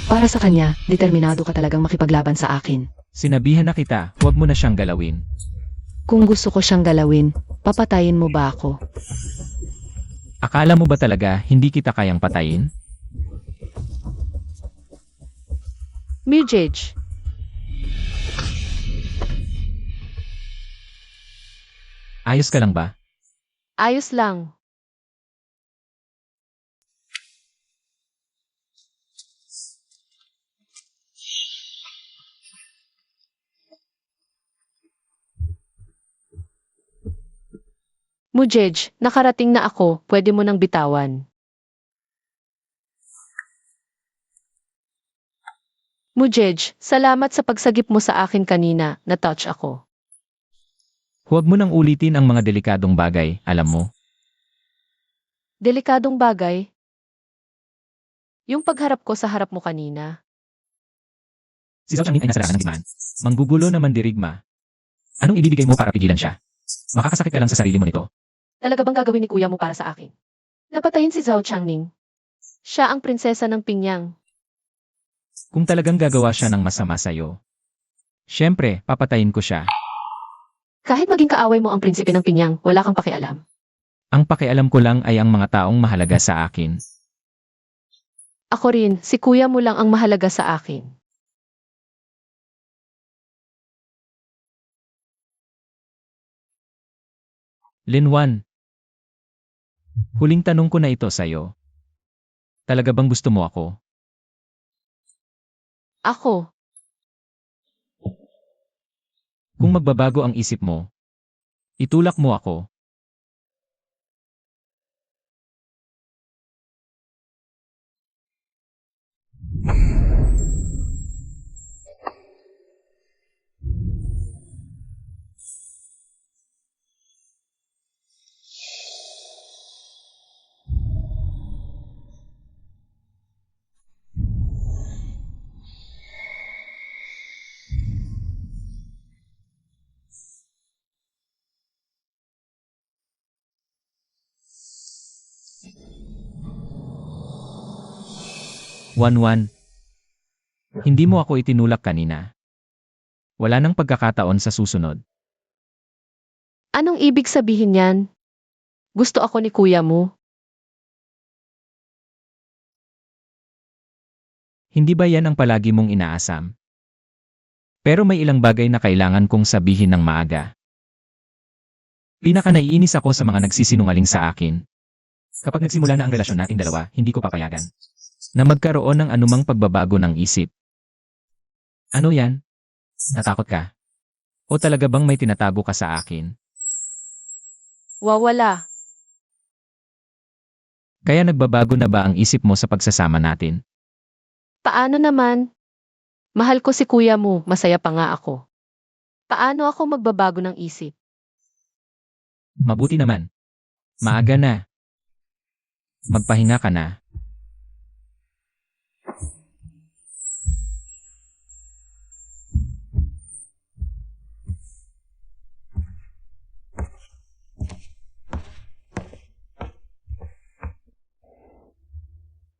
Para sa kanya, determinado ka talagang makipaglaban sa akin. Sinabihan na kita, huwag mo na siyang galawin. Kung gusto ko siyang galawin, papatayin mo ba ako? Akala mo ba talaga hindi kita kayang patayin? Mujej, Ayos ka lang ba? ayos lang. Mujej, nakarating na ako, pwede mo nang bitawan. Mujej, salamat sa pagsagip mo sa akin kanina, na-touch ako. Huwag mo nang ulitin ang mga delikadong bagay, alam mo. Delikadong bagay? Yung pagharap ko sa harap mo kanina. Si Zhao Changning ay nasa larangan ng digmaan. Manggugulo na mandirigma. Anong ibibigay mo para pigilan siya? Makakasakit ka lang sa sarili mo nito. Talaga bang gagawin ni kuya mo para sa akin? Napatayin si Zhao Changning. Siya ang prinsesa ng Pingyang. Kung talagang gagawa siya ng masama sa'yo, syempre, papatayin ko siya. Kahit maging kaaway mo ang prinsipe ng Pingyang, wala kang pakialam. Ang pakialam ko lang ay ang mga taong mahalaga sa akin. Ako rin, si kuya mo lang ang mahalaga sa akin. Linwan, huling tanong ko na ito sa'yo. Talaga bang gusto mo ako? Ako, Kung magbabago ang isip mo, itulak mo ako. Wanwan, hindi mo ako itinulak kanina. Wala nang pagkakataon sa susunod. anong ibig sabihin yan? Gusto ako ni kuya mo? Hindi ba yan ang palagi mong inaasam? Pero may ilang bagay na kailangan kong sabihin ng maaga. Pinaka-naiinis ako sa mga nagsisinungaling sa akin. Kapag nagsimula na ang relasyon nating dalawa, hindi ko papayagan na magkaroon ng anumang pagbabago ng isip. Ano yan? Natakot ka? O talaga bang may tinatago ka sa akin? Wawala. Kaya nagbabago na ba ang isip mo sa pagsasama natin? Paano naman? Mahal ko si kuya mo, masaya pa nga ako. Paano ako magbabago ng isip? Mabuti naman. Maaga na. Magpahinga ka na.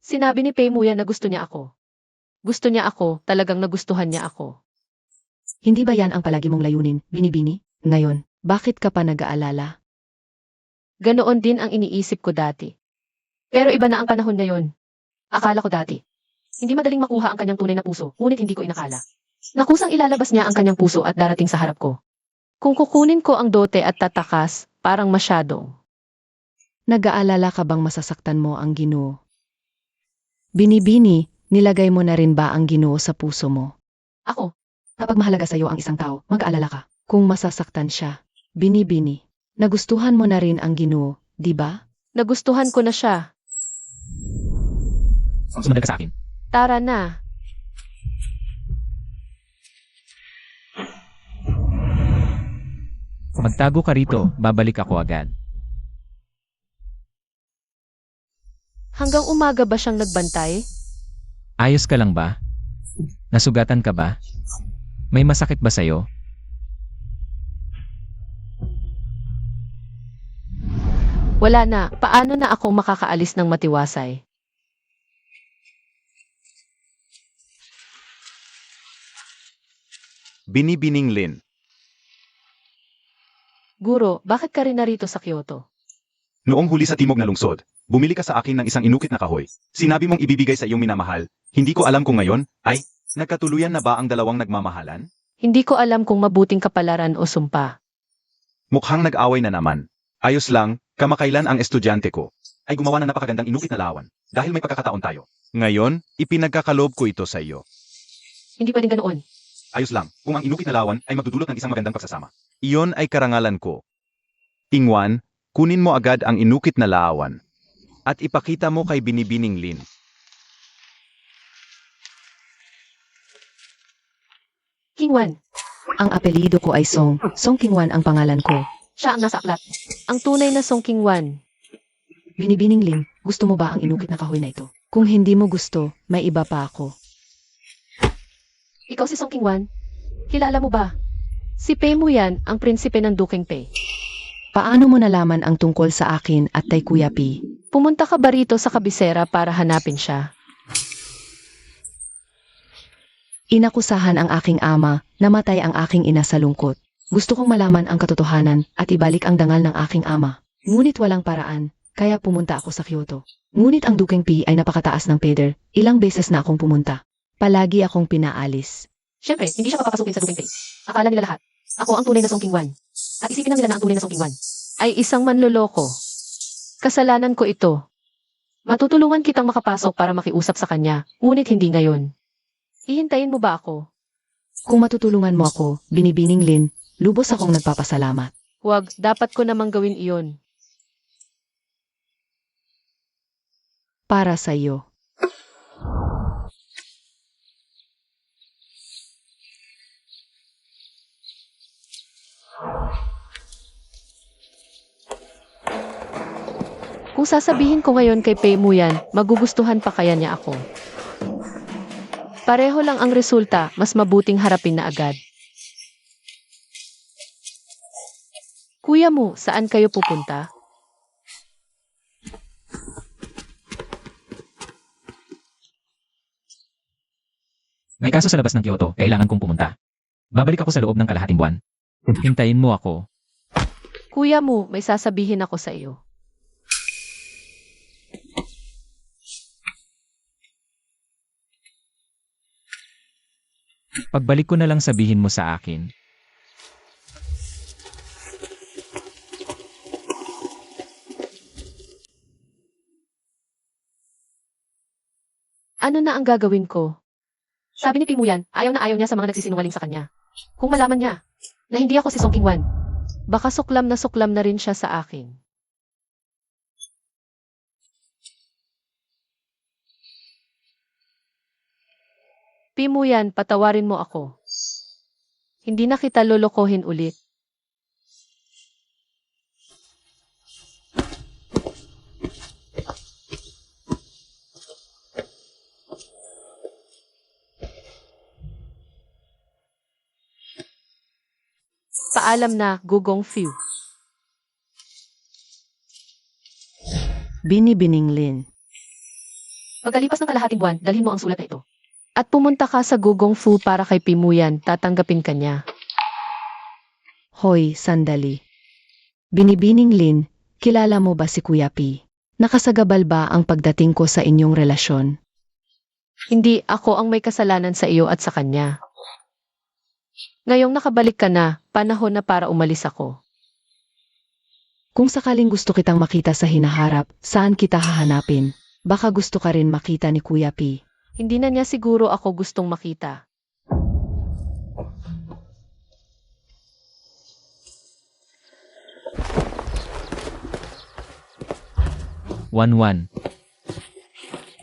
Sinabi ni Pei Muya na gusto niya ako. Gusto niya ako, talagang nagustuhan niya ako. Hindi ba yan ang palagi mong layunin, Binibini? Ngayon, bakit ka pa nag-aalala? Ganoon din ang iniisip ko dati. Pero iba na ang panahon ngayon. Akala ko dati. Hindi madaling makuha ang kanyang tunay na puso, ngunit hindi ko inakala. Nakusang ilalabas niya ang kanyang puso at darating sa harap ko. Kung kukunin ko ang dote at tatakas, parang masyadong. Nag-aalala ka bang masasaktan mo ang Ginoo? Binibini, nilagay mo na rin ba ang Ginoo sa puso mo? Ako, Kapag mahalaga sa'yo ang isang tao, mag-aalala ka. Kung masasaktan siya, Binibini, nagustuhan mo na rin ang Ginoo, di ba? nagustuhan ko na siya. Sumunod ka sa akin. Tara na. Magtago ka rito, babalik ako agad. Hanggang umaga ba siyang nagbantay? Ayos ka lang ba? Nasugatan ka ba? May masakit ba sa'yo? Wala na, paano na ako makakaalis ng matiwasay? Binibining Lin. Guro, bakit ka rin narito sa Kyoto? Noong huli sa timog na lungsod, bumili ka sa akin ng isang inukit na kahoy. Sinabi mong ibibigay sa iyong minamahal. Hindi ko alam kung ngayon, ay, nagkatuluyan na ba ang dalawang nagmamahalan? Hindi ko alam kung mabuting kapalaran o sumpa. Mukhang nag-away na naman. Ayos lang, kamakailan ang estudyante ko ay gumawa ng napakagandang inukit na lawan. Dahil may pagkakataon tayo. Ngayon, ipinagkakaloob ko ito sa iyo. Hindi pwedeng ganoon. Ayos lang, kung ang inukit na lawan ay magdudulot ng isang magandang pagsasama. Iyon ay karangalan ko. Ingwan, Kunin mo agad ang inukit na laawan. At ipakita mo kay Binibining Lin. King Wan, Ang apelido ko ay Song. Song Qingwan ang pangalan ko. siya ang nasa aklat. Ang tunay na Song King Wan. Binibining Lin, gusto mo ba ang inukit na kahoy na ito? Kung hindi mo gusto, may iba pa ako. Ikaw si Song King Wan? Kilala mo ba? Si Pei Mu yan, ang prinsipe ng Dukeng Pei. Paano mo nalaman ang tungkol sa akin at kay Kuya Pi? Pumunta ka ba rito sa kabisera para hanapin siya? Inakusahan ang aking ama, namatay ang aking ina sa lungkot. Gusto kong malaman ang katotohanan at ibalik ang dangal ng aking ama. Ngunit walang paraan, kaya pumunta ako sa Kyoto. Ngunit ang Dukeng Pi ay napakataas ng peder, ilang beses na akong pumunta. Palagi akong pinaalis. Siyempre, hindi siya papapasukin sa Dukeng Pei. Akala nila lahat. Ako ang tunay na Song King Wan. At isipin lang nila na ang tunay na Song King Wan ay isang manloloko. Kasalanan ko ito. Matutulungan kitang makapasok para makiusap sa kanya, ngunit hindi ngayon. Hihintayin mo ba ako? Kung matutulungan mo ako, Binibining Lin, lubos akong nagpapasalamat. Huwag, dapat ko namang gawin iyon. Para sa iyo. Kung sasabihin ko ngayon kay Pei Mu yan, magugustuhan pa kaya niya ako. Pareho lang ang resulta, mas mabuting harapin na agad. Kuya Mu, saan kayo pupunta? May kaso sa labas ng Kyoto, kailangan kong pumunta. Babalik ako sa loob ng kalahating buwan. Hintayin mo ako. Kuya Mu, may sasabihin ako sa iyo. Pagbalik ko na lang sabihin mo sa akin. Ano na ang gagawin ko? Sabi ni Pei Mu yan, ayaw na ayaw niya sa mga nagsisinungaling sa kanya. Kung malaman niya na hindi ako si Song King Wan, baka suklam na rin siya sa akin. Pei Mu yan, patawarin mo ako. Hindi na kita lolokohin ulit. Paalam na, Gugong Few. Binibining Lin. Pagkalipas ng kalahating buwan, dalhin mo ang sulat na ito. At pumunta ka sa Gugong Fu para kay Pei Mu yan, tatanggapin ka niya. Hoy, sandali. Binibining Lin, kilala mo ba si Kuya Pi? Nakasagabal ba ang pagdating ko sa inyong relasyon? Hindi ako ang may kasalanan sa iyo at sa kanya. Ngayong nakabalik ka na, panahon na para umalis ako. Kung sakaling gusto kitang makita sa hinaharap, saan kita hahanapin? Baka gusto ka rin makita ni Kuya Pi. Hindi na niya siguro ako gustong makita. Wan.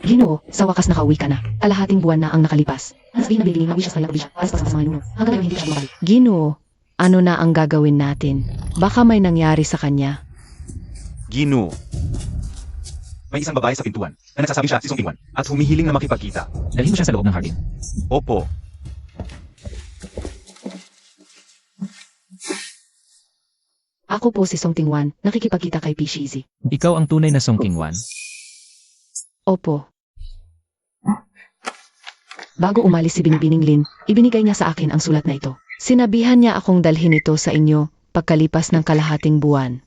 Ginoo, sa wakas nakauwi ka na. Kalahating buwan na ang nakalipas. Sabihin na bibili ng wishes kaya wishes. Alas sa mga nuno. Hanggang ngayon hindi siya bumalik. Ginoo, ano na ang gagawin natin? Baka may nangyari sa kanya. Ginoo. May isang babae sa pintuan na nagsasabi siya si Song King Wan at humihiling na makipagkita. Dalhin mo siya sa loob ng hardin. Opo. Ako po si Song Tingwan, nakikipagkita kay Pi Shizi. Ikaw ang tunay na Song King Wan. Opo. Bago umalis si Binibining Lin, ibinigay niya sa akin ang sulat na ito. Sinabihan niya akong dalhin ito sa inyo pagkalipas ng kalahating buwan.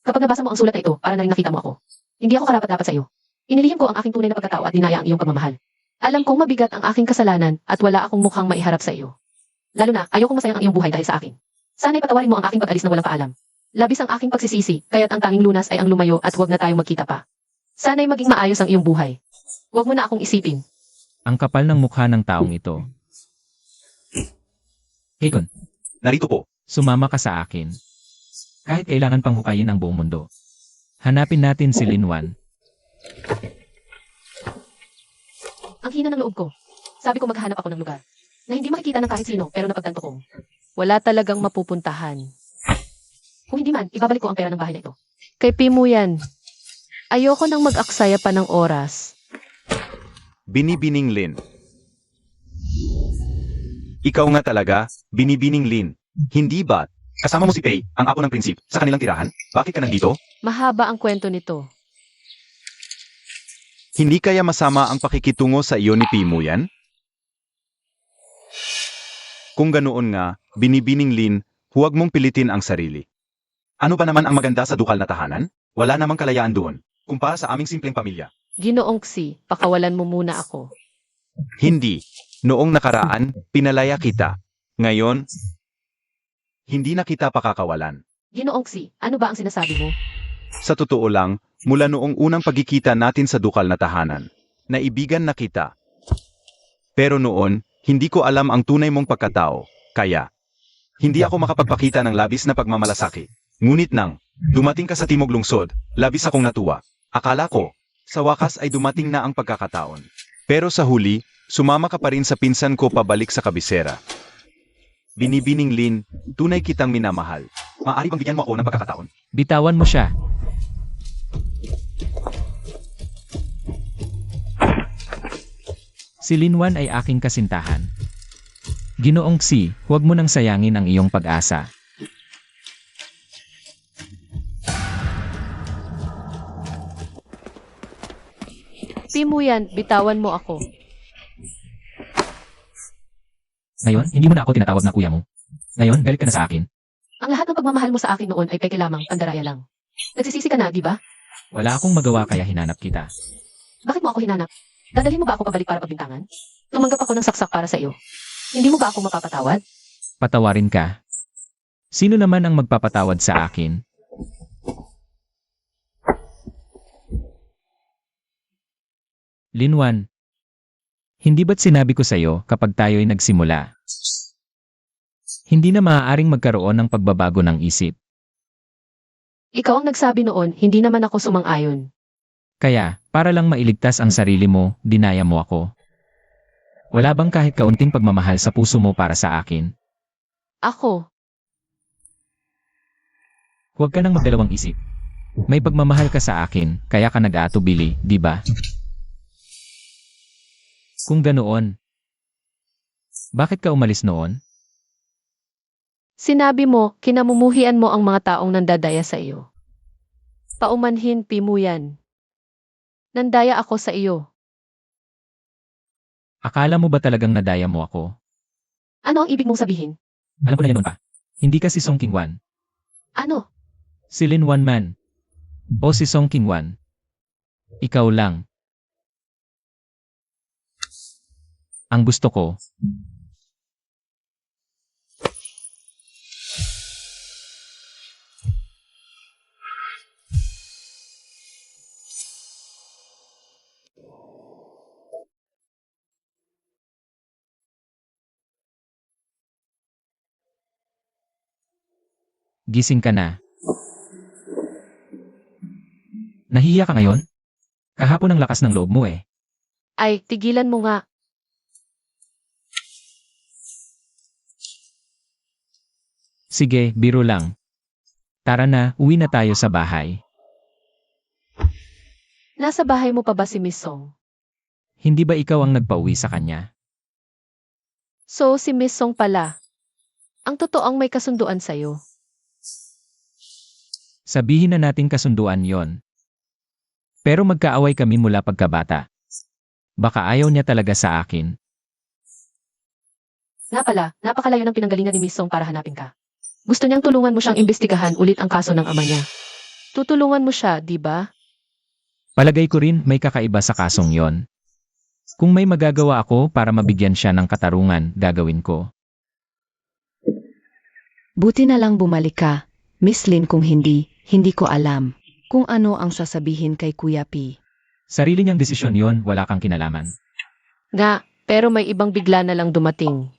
Kapag nabasa mo ang sulat na ito, para na rin nakita mo ako. Hindi ako karapat-dapat sa iyo. Inilihim ko ang aking tunay na pagkatao at dinaya ang iyong pagmamahal. Alam kong mabigat ang aking kasalanan at wala akong mukhang maiharap sa iyo. Lalo na, ayaw kong masayang ang iyong buhay dahil sa akin. Sana'y patawarin mo ang aking pag-alis na walang paalam. Labis ang aking pagsisisi, kaya't ang tanging lunas ay ang lumayo at huwag na tayong magkita pa. Sana'y maging maayos ang iyong buhay. Huwag mo na akong isipin. Ang kapal ng mukha ng taong ito. Kekon, Narito po. sumama ka sa akin. Kahit kailangan pang hukayin ang buong mundo. Hanapin natin si Linwan. Ang hina ng loob ko. Sabi ko maghahanap ako ng lugar na hindi makikita ng kahit sino pero napagtanto ko. Wala talagang mapupuntahan. Kung hindi man, ibabalik ko ang pera ng bahay na ito. Kay Pimu yan. Ayoko nang mag-aksaya pa ng oras. Binibining Lin. Ikaw nga talaga, Binibining Lin. Hindi ba? Kasama mo si Pei, ang apo ng prinsip, sa kanilang tirahan? Bakit ka nandito? Mahaba ang kwento nito. Hindi kaya masama ang pakikitungo sa iyo ni Pimu yan? Kung ganoon nga, Binibining Lin, huwag mong pilitin ang sarili. Ano ba naman ang maganda sa dukal na tahanan? Wala namang kalayaan doon, kumpara sa aming simpleng pamilya. Ginoong Xi, pakawalan mo muna ako. Hindi. Noong nakaraan, pinalaya kita. Ngayon, hindi na kita pakakawalan. Ginoong Xi, ano ba ang sinasabi mo? Sa totoo lang, mula noong unang pagkikita natin sa dukal na tahanan, naibigan na kita. Pero noon, hindi ko alam ang tunay mong pagkatao, kaya hindi ako makapagpakita ng labis na pagmamalasakit. Ngunit nang dumating ka sa Timog Lungsod, labis akong natuwa. Akala ko, sa wakas ay dumating na ang pagkakataon. Pero sa huli, sumama ka pa rin sa pinsan ko pabalik sa kabisera. Binibining Lin, tunay kitang minamahal. Maaari bang bigyan mo ako ng pagkakataon? Bitawan mo siya. Si Linwan ay aking kasintahan. Ginoong Xi, huwag mo nang sayangin ang iyong pag-asa. Pimu yan, bitawan mo ako. Ngayon, hindi mo na ako tinatawag na kuya mo. Ngayon, galit ka na sa akin. Ang lahat ng pagmamahal mo sa akin noon ay peke lamang, pandaraya lang. Nagsisisi ka na, di ba? Wala akong magawa kaya hinanap kita. Bakit mo ako hinanap? Dadalhin mo ba ako pabalik para pagbintangan? Tumanggap ako ng saksak para sa iyo. Hindi mo ba ako mapapatawad? Patawarin ka. Sino naman ang magpapatawad sa akin? Linwan, hindi ba't sinabi ko sa'yo kapag tayo'y nagsimula? Hindi na maaaring magkaroon ng pagbabago ng isip. Ikaw ang nagsabi noon, hindi naman ako sumang-ayon. Kaya, para lang mailigtas ang sarili mo, dinaya mo ako. Wala bang kahit kaunting pagmamahal sa puso mo para sa akin? Ako, Huwag ka nang magdalawang isip. May pagmamahal ka sa akin, kaya ka nag-aatubili, di ba? Kung ganoon, bakit ka umalis noon? sinabi mo, kinamumuhian mo ang mga taong nandadaya sa iyo. Paumanhin, Pimu yan. Nandaya ako sa iyo. Akala mo ba talagang nadaya mo ako? Ano ang ibig mong sabihin? Alam ko na yan noon pa. Hindi ka si Song Qingwan. Ano? Si Lin Wan man. O si Song Qingwan. Ikaw lang. Ang gusto ko, gising ka na. Nahihiya ka ngayon? Kahapon ang lakas ng loob mo eh. Ay, tigilan mo nga. Sige, biro lang. Tara na, uwi na tayo sa bahay. Nasa bahay mo pa ba si Miss Song? Hindi ba ikaw ang nagpauwi sa kanya? So, si Miss Song pala. Ang totoong may kasunduan sa'yo. Sabihin na natin kasunduan yon. Pero magkaaway kami mula pagkabata. Baka ayaw niya talaga sa akin. Nga pala, napakalayo ng pinanggalingan ni Miss Song para hanapin ka. Gusto niyang tulungan mo siyang imbestigahan ulit ang kaso ng ama niya. Tutulungan mo siya, di ba? Palagay ko rin may kakaiba sa kasong yon. Kung may magagawa ako para mabigyan siya ng katarungan, gagawin ko. Buti na lang bumalik ka, Miss Lin, kung hindi, hindi ko alam kung ano ang sasabihin kay Kuya P. Sarili niyang desisyon yon, wala kang kinalaman. Nga, pero may ibang bigla na lang dumating.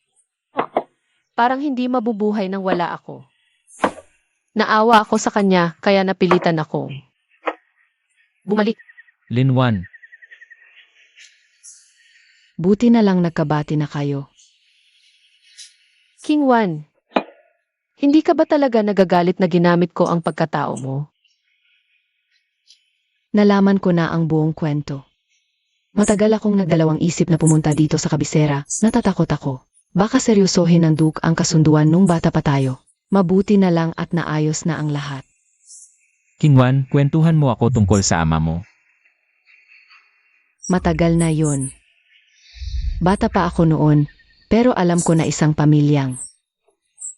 Parang hindi mabubuhay nang wala ako. Naawa ako sa kanya, kaya napilitan ako. Bumalik. Linwan, Buti na lang nagkabati na kayo. King Juan, hindi ka ba talaga nagagalit na ginamit ko ang pagkatao mo? Nalaman ko na ang buong kwento. Matagal akong nagdalawang isip na pumunta dito sa kabisera, natatakot ako. Baka seryosohin ng Duke ang kasunduan nung bata pa tayo. Mabuti na lang at naayos na ang lahat. King Juan, kwentuhan mo ako tungkol sa ama mo. Matagal na yon. Bata pa ako noon, pero alam ko na isang pamilyang.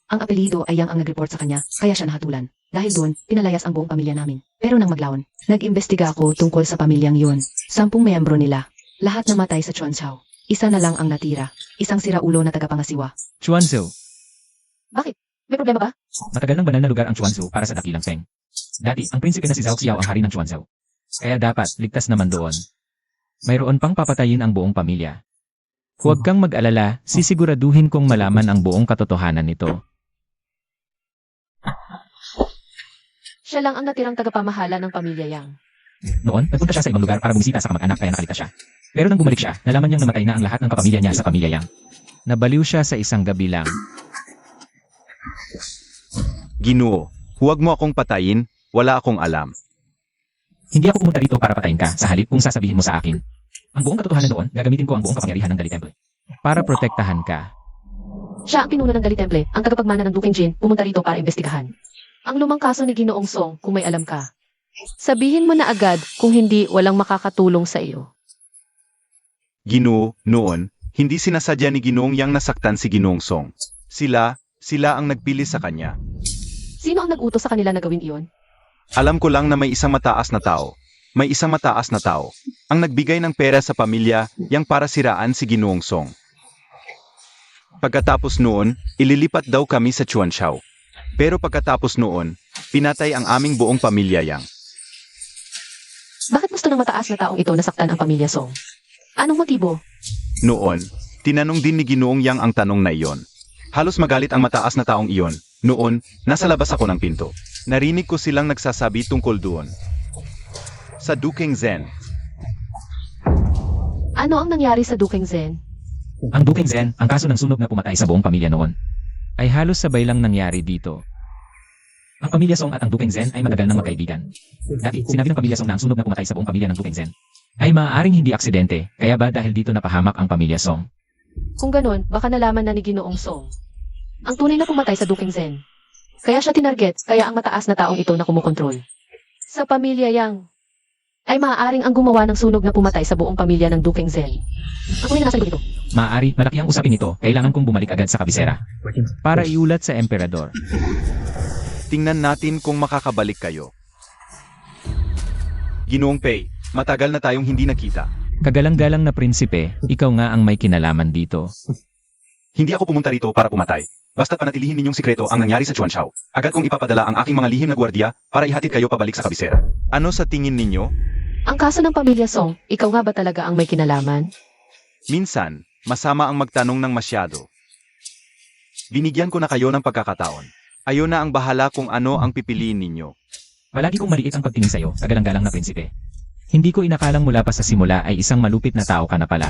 Ang apelido ay Yang ang nag-report sa kanya, kaya siya nahatulan. Dahil doon, pinalayas ang buong pamilya namin. Pero nang maglaon, nag-imbestiga ako tungkol sa pamilyang yun. 10 miyembro nila. Lahat namatay sa Chuanzhao. Isa na lang ang natira. Isang siraulo na tagapangasiwa. Chuanzhou, Bakit? May problema ba? matagal ng banal na lugar ang Chuanzhou para sa dakilang Feng. Dati, ang prinsipe na si Zhao Xiao ang hari ng Chuanzhou. Kaya dapat, ligtas naman doon. Mayroon pang papatayin ang buong pamilya. Huwag kang mag-alala, sisiguraduhin kong malaman ang buong katotohanan nito. Siya lang ang natirang tagapamahala ng pamilya Yang. Noon, nagpunta siya sa ibang lugar para bumisita sa kamag-anak kaya nakaligtas siya. Pero nang bumalik siya, nalaman niyang namatay na ang lahat ng kapamilya niya sa pamilya Yang. Nabaliw siya sa isang gabi lang. Ginoo, huwag mo akong patayin, wala akong alam. Hindi ako pumunta dito para patayin ka, sa halip kung sasabihin mo sa akin. Ang buong katotohanan doon, gagamitin ko ang buong kapangyarihan ng Dali Temple. Para protektahan ka. Siya ang pinuno ng Dali Temple, ang tagapagmana ng Duking Jin, pumunta rito para imbestigahan. Ang lumang kaso ni Ginoong Song, kung may alam ka. Sabihin mo na agad, kung hindi, walang makakatulong sa iyo. Ginoo, noon, hindi sinasadya ni Ginoong Yang nasaktan si Ginoong Song. Sila ang nagpili sa kanya. Sino ang nag-utos sa kanila na gawin iyon? Alam ko lang na may isang mataas na tao. May isang mataas na tao. Ang nagbigay ng pera sa pamilya, Yang para siraan si Ginoong Song. Pagkatapos noon, ililipat daw kami sa Chuanzhao. Pero pagkatapos noon, pinatay ang aming buong pamilya Yang. Bakit gusto ng mataas na taong ito nasaktan ang pamilya Song? Anong motibo? Noon, tinanong din ni Ginoong Yang ang tanong na iyon. Halos magalit ang mataas na taong iyon. Noon, nasa labas ako ng pinto. Narinig ko silang nagsasabi tungkol doon. Sa Duking Zhen. Ano ang nangyari sa Duking Zhen? Ang Duking Zhen, ang kaso ng sunog na pumatay sa buong pamilya noon, ay halos sabay lang nangyari dito. Ang pamilya Song at ang Duking Zhen ay matagal nang magkaibigan. Dati, sinabi ng pamilya Song na ang sunog na pumatay sa buong pamilya ng Duking Zhen ay maaaring hindi aksidente, kaya ba dahil dito napahamak ang pamilya Song? Kung ganun, baka nalaman na ni Ginoong Song. Ang tunay na pumatay sa Duking Zhen. Kaya siya tinarget, kaya ang mataas na taong ito na kumukontrol. Sa pamilya Yang, ay maaaring ang gumawa ng sunog na pumatay sa buong pamilya ng Duking Zhen. Ang tunay na nasa likod ito. Maaari, malaki ang usapin nito, kailangan kong bumalik agad sa kabisera. Para iulat sa emperador. Tingnan natin kung makakabalik kayo. Ginoong Pei, matagal na tayong hindi nakita. Kagalang-galang na prinsipe, ikaw nga ang may kinalaman dito. Hindi ako pumunta rito para pumatay. Basta't panatilihin ninyong sikreto ang nangyari sa Chuanzhao. Agad kong ipapadala ang aking mga lihim na gwardiya para ihatid kayo pabalik sa kabisera. Ano sa tingin ninyo? Ang kaso ng pamilya Song, ikaw nga ba talaga ang may kinalaman? Minsan, masama ang magtanong ng masyado. Binigyan ko na kayo ng pagkakataon. Ayon na ang bahala kung ano ang pipiliin ninyo. Palagi kong maliit ang pagtingin sa'yo, kagalang-galang na prinsipe. Hindi ko inakalang mula pa sa simula ay isang malupit na tao ka na pala.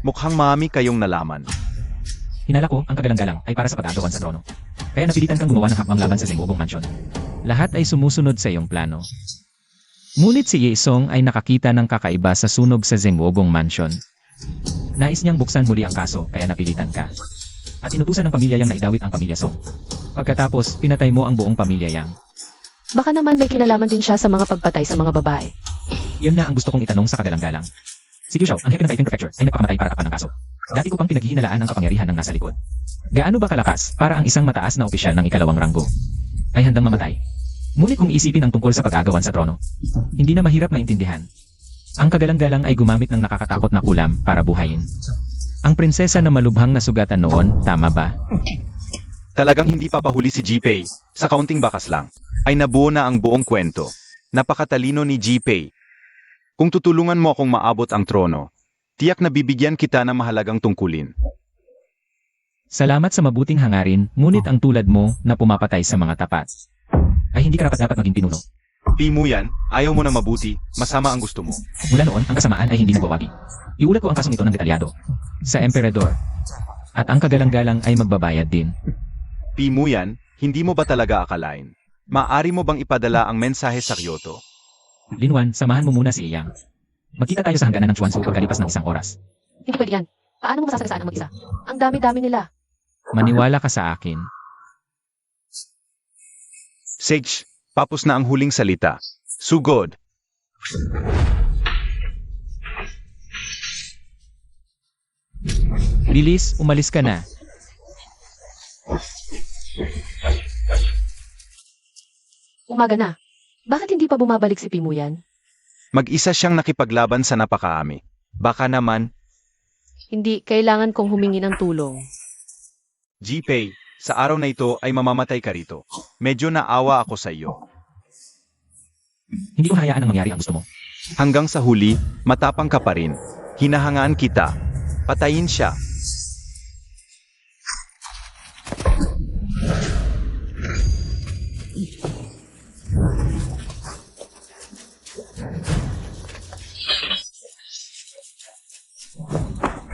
Mukhang marami kayong nalaman. Hinala ko, ang kagalang-galang ay para sa pag-agawan sa trono. Kaya napilitan kang gumawa ng hakbang laban sa Zengwogong Mansion. Lahat ay sumusunod sa iyong plano. Ngunit si Ye Song ay nakakita ng kakaiba sa sunog sa Zengwogong Mansion. Nais niyang buksan muli ang kaso, kaya napilitan ka. At inutusan ng pamilya Yang na idawit ang pamilya Song. Pagkatapos, pinatay mo ang buong pamilya Yang. Baka naman may kinalaman din siya sa mga pagpatay sa mga babae. Iyon na ang gusto kong itanong sa kagalang-galang. Si Liu Xiao, ang hepe ng Taiping Prefecture, ay nagpakamatay para takpan ng kaso. Dati ko pang pinaghihinalaan ang kapangyarihan ng nasa likod. Gaano ba kalakas para ang isang mataas na opisyal ng ikalawang ranggo ay handang mamatay? Ngunit kung isipin ang tungkol sa pag-agawan sa trono, hindi na mahirap maintindihan. Ang kagalang-galang ay gumamit ng nakakatakot na kulam para buhayin ang prinsesa na malubhang nasugatan noon, tama ba? Talagang hindi papahuli si Ji-Pei. Sa kaunting bakas lang, ay nabuo na ang buong kwento. Napakatalino ni Ji-Pei. Kung tutulungan mo akong maabot ang trono, tiyak na bibigyan kita ng mahalagang tungkulin. Salamat sa mabuting hangarin, ngunit ang tulad mo na pumapatay sa mga tapat ay hindi karapat-dapat maging pinuno. Pimuyan, ayaw mo ng mabuti, masama ang gusto mo. Mula noon, ang kasamaan ay hindi nagwawagi. Iulat ko ang kasong ito ng detalyado sa emperador. At ang kagalang-galang ay magbabayad din. Pimuyan, hindi mo ba talaga akalain? Maari mo bang ipadala ang mensahe sa Kyoto? Linwan, samahan mo muna si Iyang. Magkita tayo sa hangganan ng Chuanzu pagkalipas ng 1 oras. Hindi pwede yan. Paano mo masasagasaan ang mag-isa? Ang dami-dami nila. Maniwala ka sa akin. Sage, papos na ang huling salita. Sugod. Bilis, umalis ka na. Umaga na. Bakit hindi pa bumabalik si Pimuyan? Mag-isa siyang nakipaglaban sa napakaami. Baka naman, Hindi, kailangan kong humingi ng tulong. G-Pay, sa araw na ito ay mamamatay ka rito. Medyo naawa ako sa iyo. Hindi ko hayaan ang mangyari ang gusto mo. Hanggang sa huli, matapang ka pa rin. Hinahangaan kita. Patayin siya.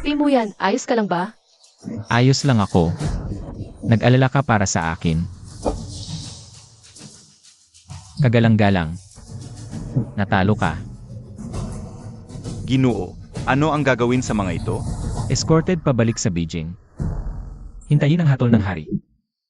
Pimuyan, ayos ka lang ba? Ayos lang ako. Nag-alala ka para sa akin. Kagalang-galang. Natalo ka. Ginoo, ano ang gagawin sa mga ito? Escorted pabalik sa Beijing. Hintayin ang hatol ng hari.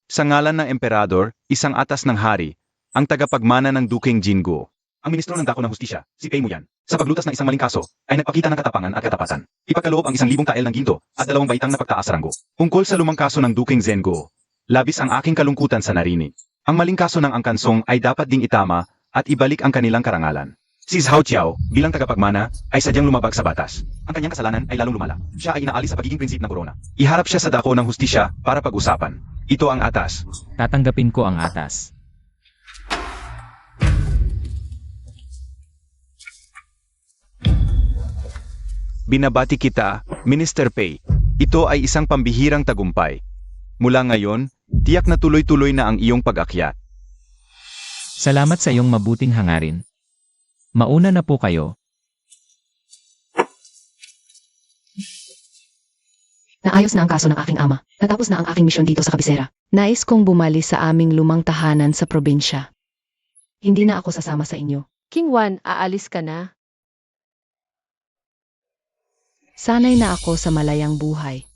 Sa ngalan ng emperador, isang atas ng hari, ang tagapagmana ng Dukeng Jingo. Ang ministro ng Dako ng Hustisya, si Pimuyan, sa paglutas ng isang maling kaso, ay nagpakita ng katapangan at katapatan. Ipagkaloob ang 1,000 tael ng ginto at 2 baitang na pagtaas sa ranggo. Tungkol sa lumang kaso ng Dukeng Zengo, labis ang aking kalungkutan sa narinig. Ang maling kaso ng Angkansong ay dapat ding itama at ibalik ang kanilang karangalan. Si Zhao Qiao, bilang tagapagmana, ay sadyang lumabag sa batas. Ang kanyang kasalanan ay lalong lumala. Siya ay inaalis sa pagiging prinsip ng korona. Iharap siya sa Dako ng Hustisya para pag-usapan. Ito ang atas. Tatanggapin ko ang atas. Binabati kita, Minister Pei. Ito ay isang pambihirang tagumpay. Mula ngayon, tiyak na tuloy-tuloy na ang iyong pag-akyat. Salamat sa iyong mabuting hangarin. Mauna na po kayo. Naayos na ang kaso ng aking ama. Natapos na ang aking misyon dito sa kabisera. Nais kong bumalik sa aming lumang tahanan sa probinsya. Hindi na ako sasama sa inyo. King Wan, aalis ka na? Sanay na ako sa malayang buhay.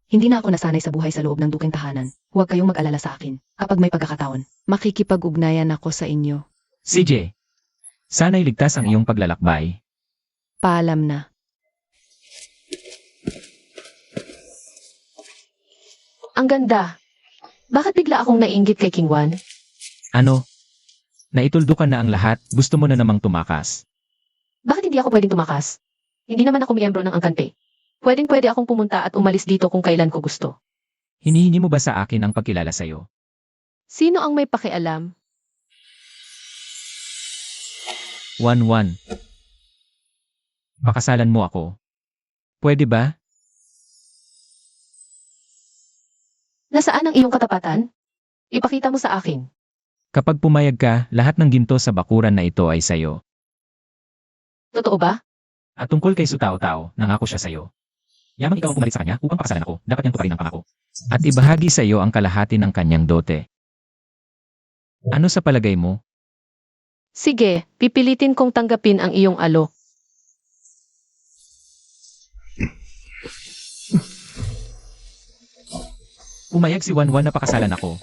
Hindi na ako nasanay sa buhay sa loob ng Dukeng tahanan. Huwag kayong mag-alala sa akin. Kapag may pagkakataon. Makikipag-ugnayan ako sa inyo. CJ, sana'y ligtas ang iyong paglalakbay. Paalam na. Ang ganda. Bakit bigla akong naiinggit kay King Wan? Ano? Naituldukan na ang lahat, gusto mo na namang tumakas. Bakit hindi ako pwedeng tumakas? Hindi naman ako miyembro ng Angkante. Pwedeng-pwede akong pumunta at umalis dito kung kailan ko gusto. Hinihingi mo ba sa akin ang pagkilala sa'yo? Sino ang may pakialam? 1-1. Pakasalan mo ako. Pwede ba? Nasaan ang iyong katapatan? Ipakita mo sa akin. Kapag pumayag ka, lahat ng ginto sa bakuran na ito ay sa'yo. Totoo ba? At tungkol kay Sutao-Tao, nangako siya sa'yo. Yamang ikaw ang pumalit sa kanya upang pakasalan ako, dapat niyang tuparin ang pangako. At ibahagi sa iyo ang kalahati ng kanyang dote. Ano sa palagay mo? Sige, pipilitin kong tanggapin ang iyong alok. Pumayag si Wanwan na pakasalan ako.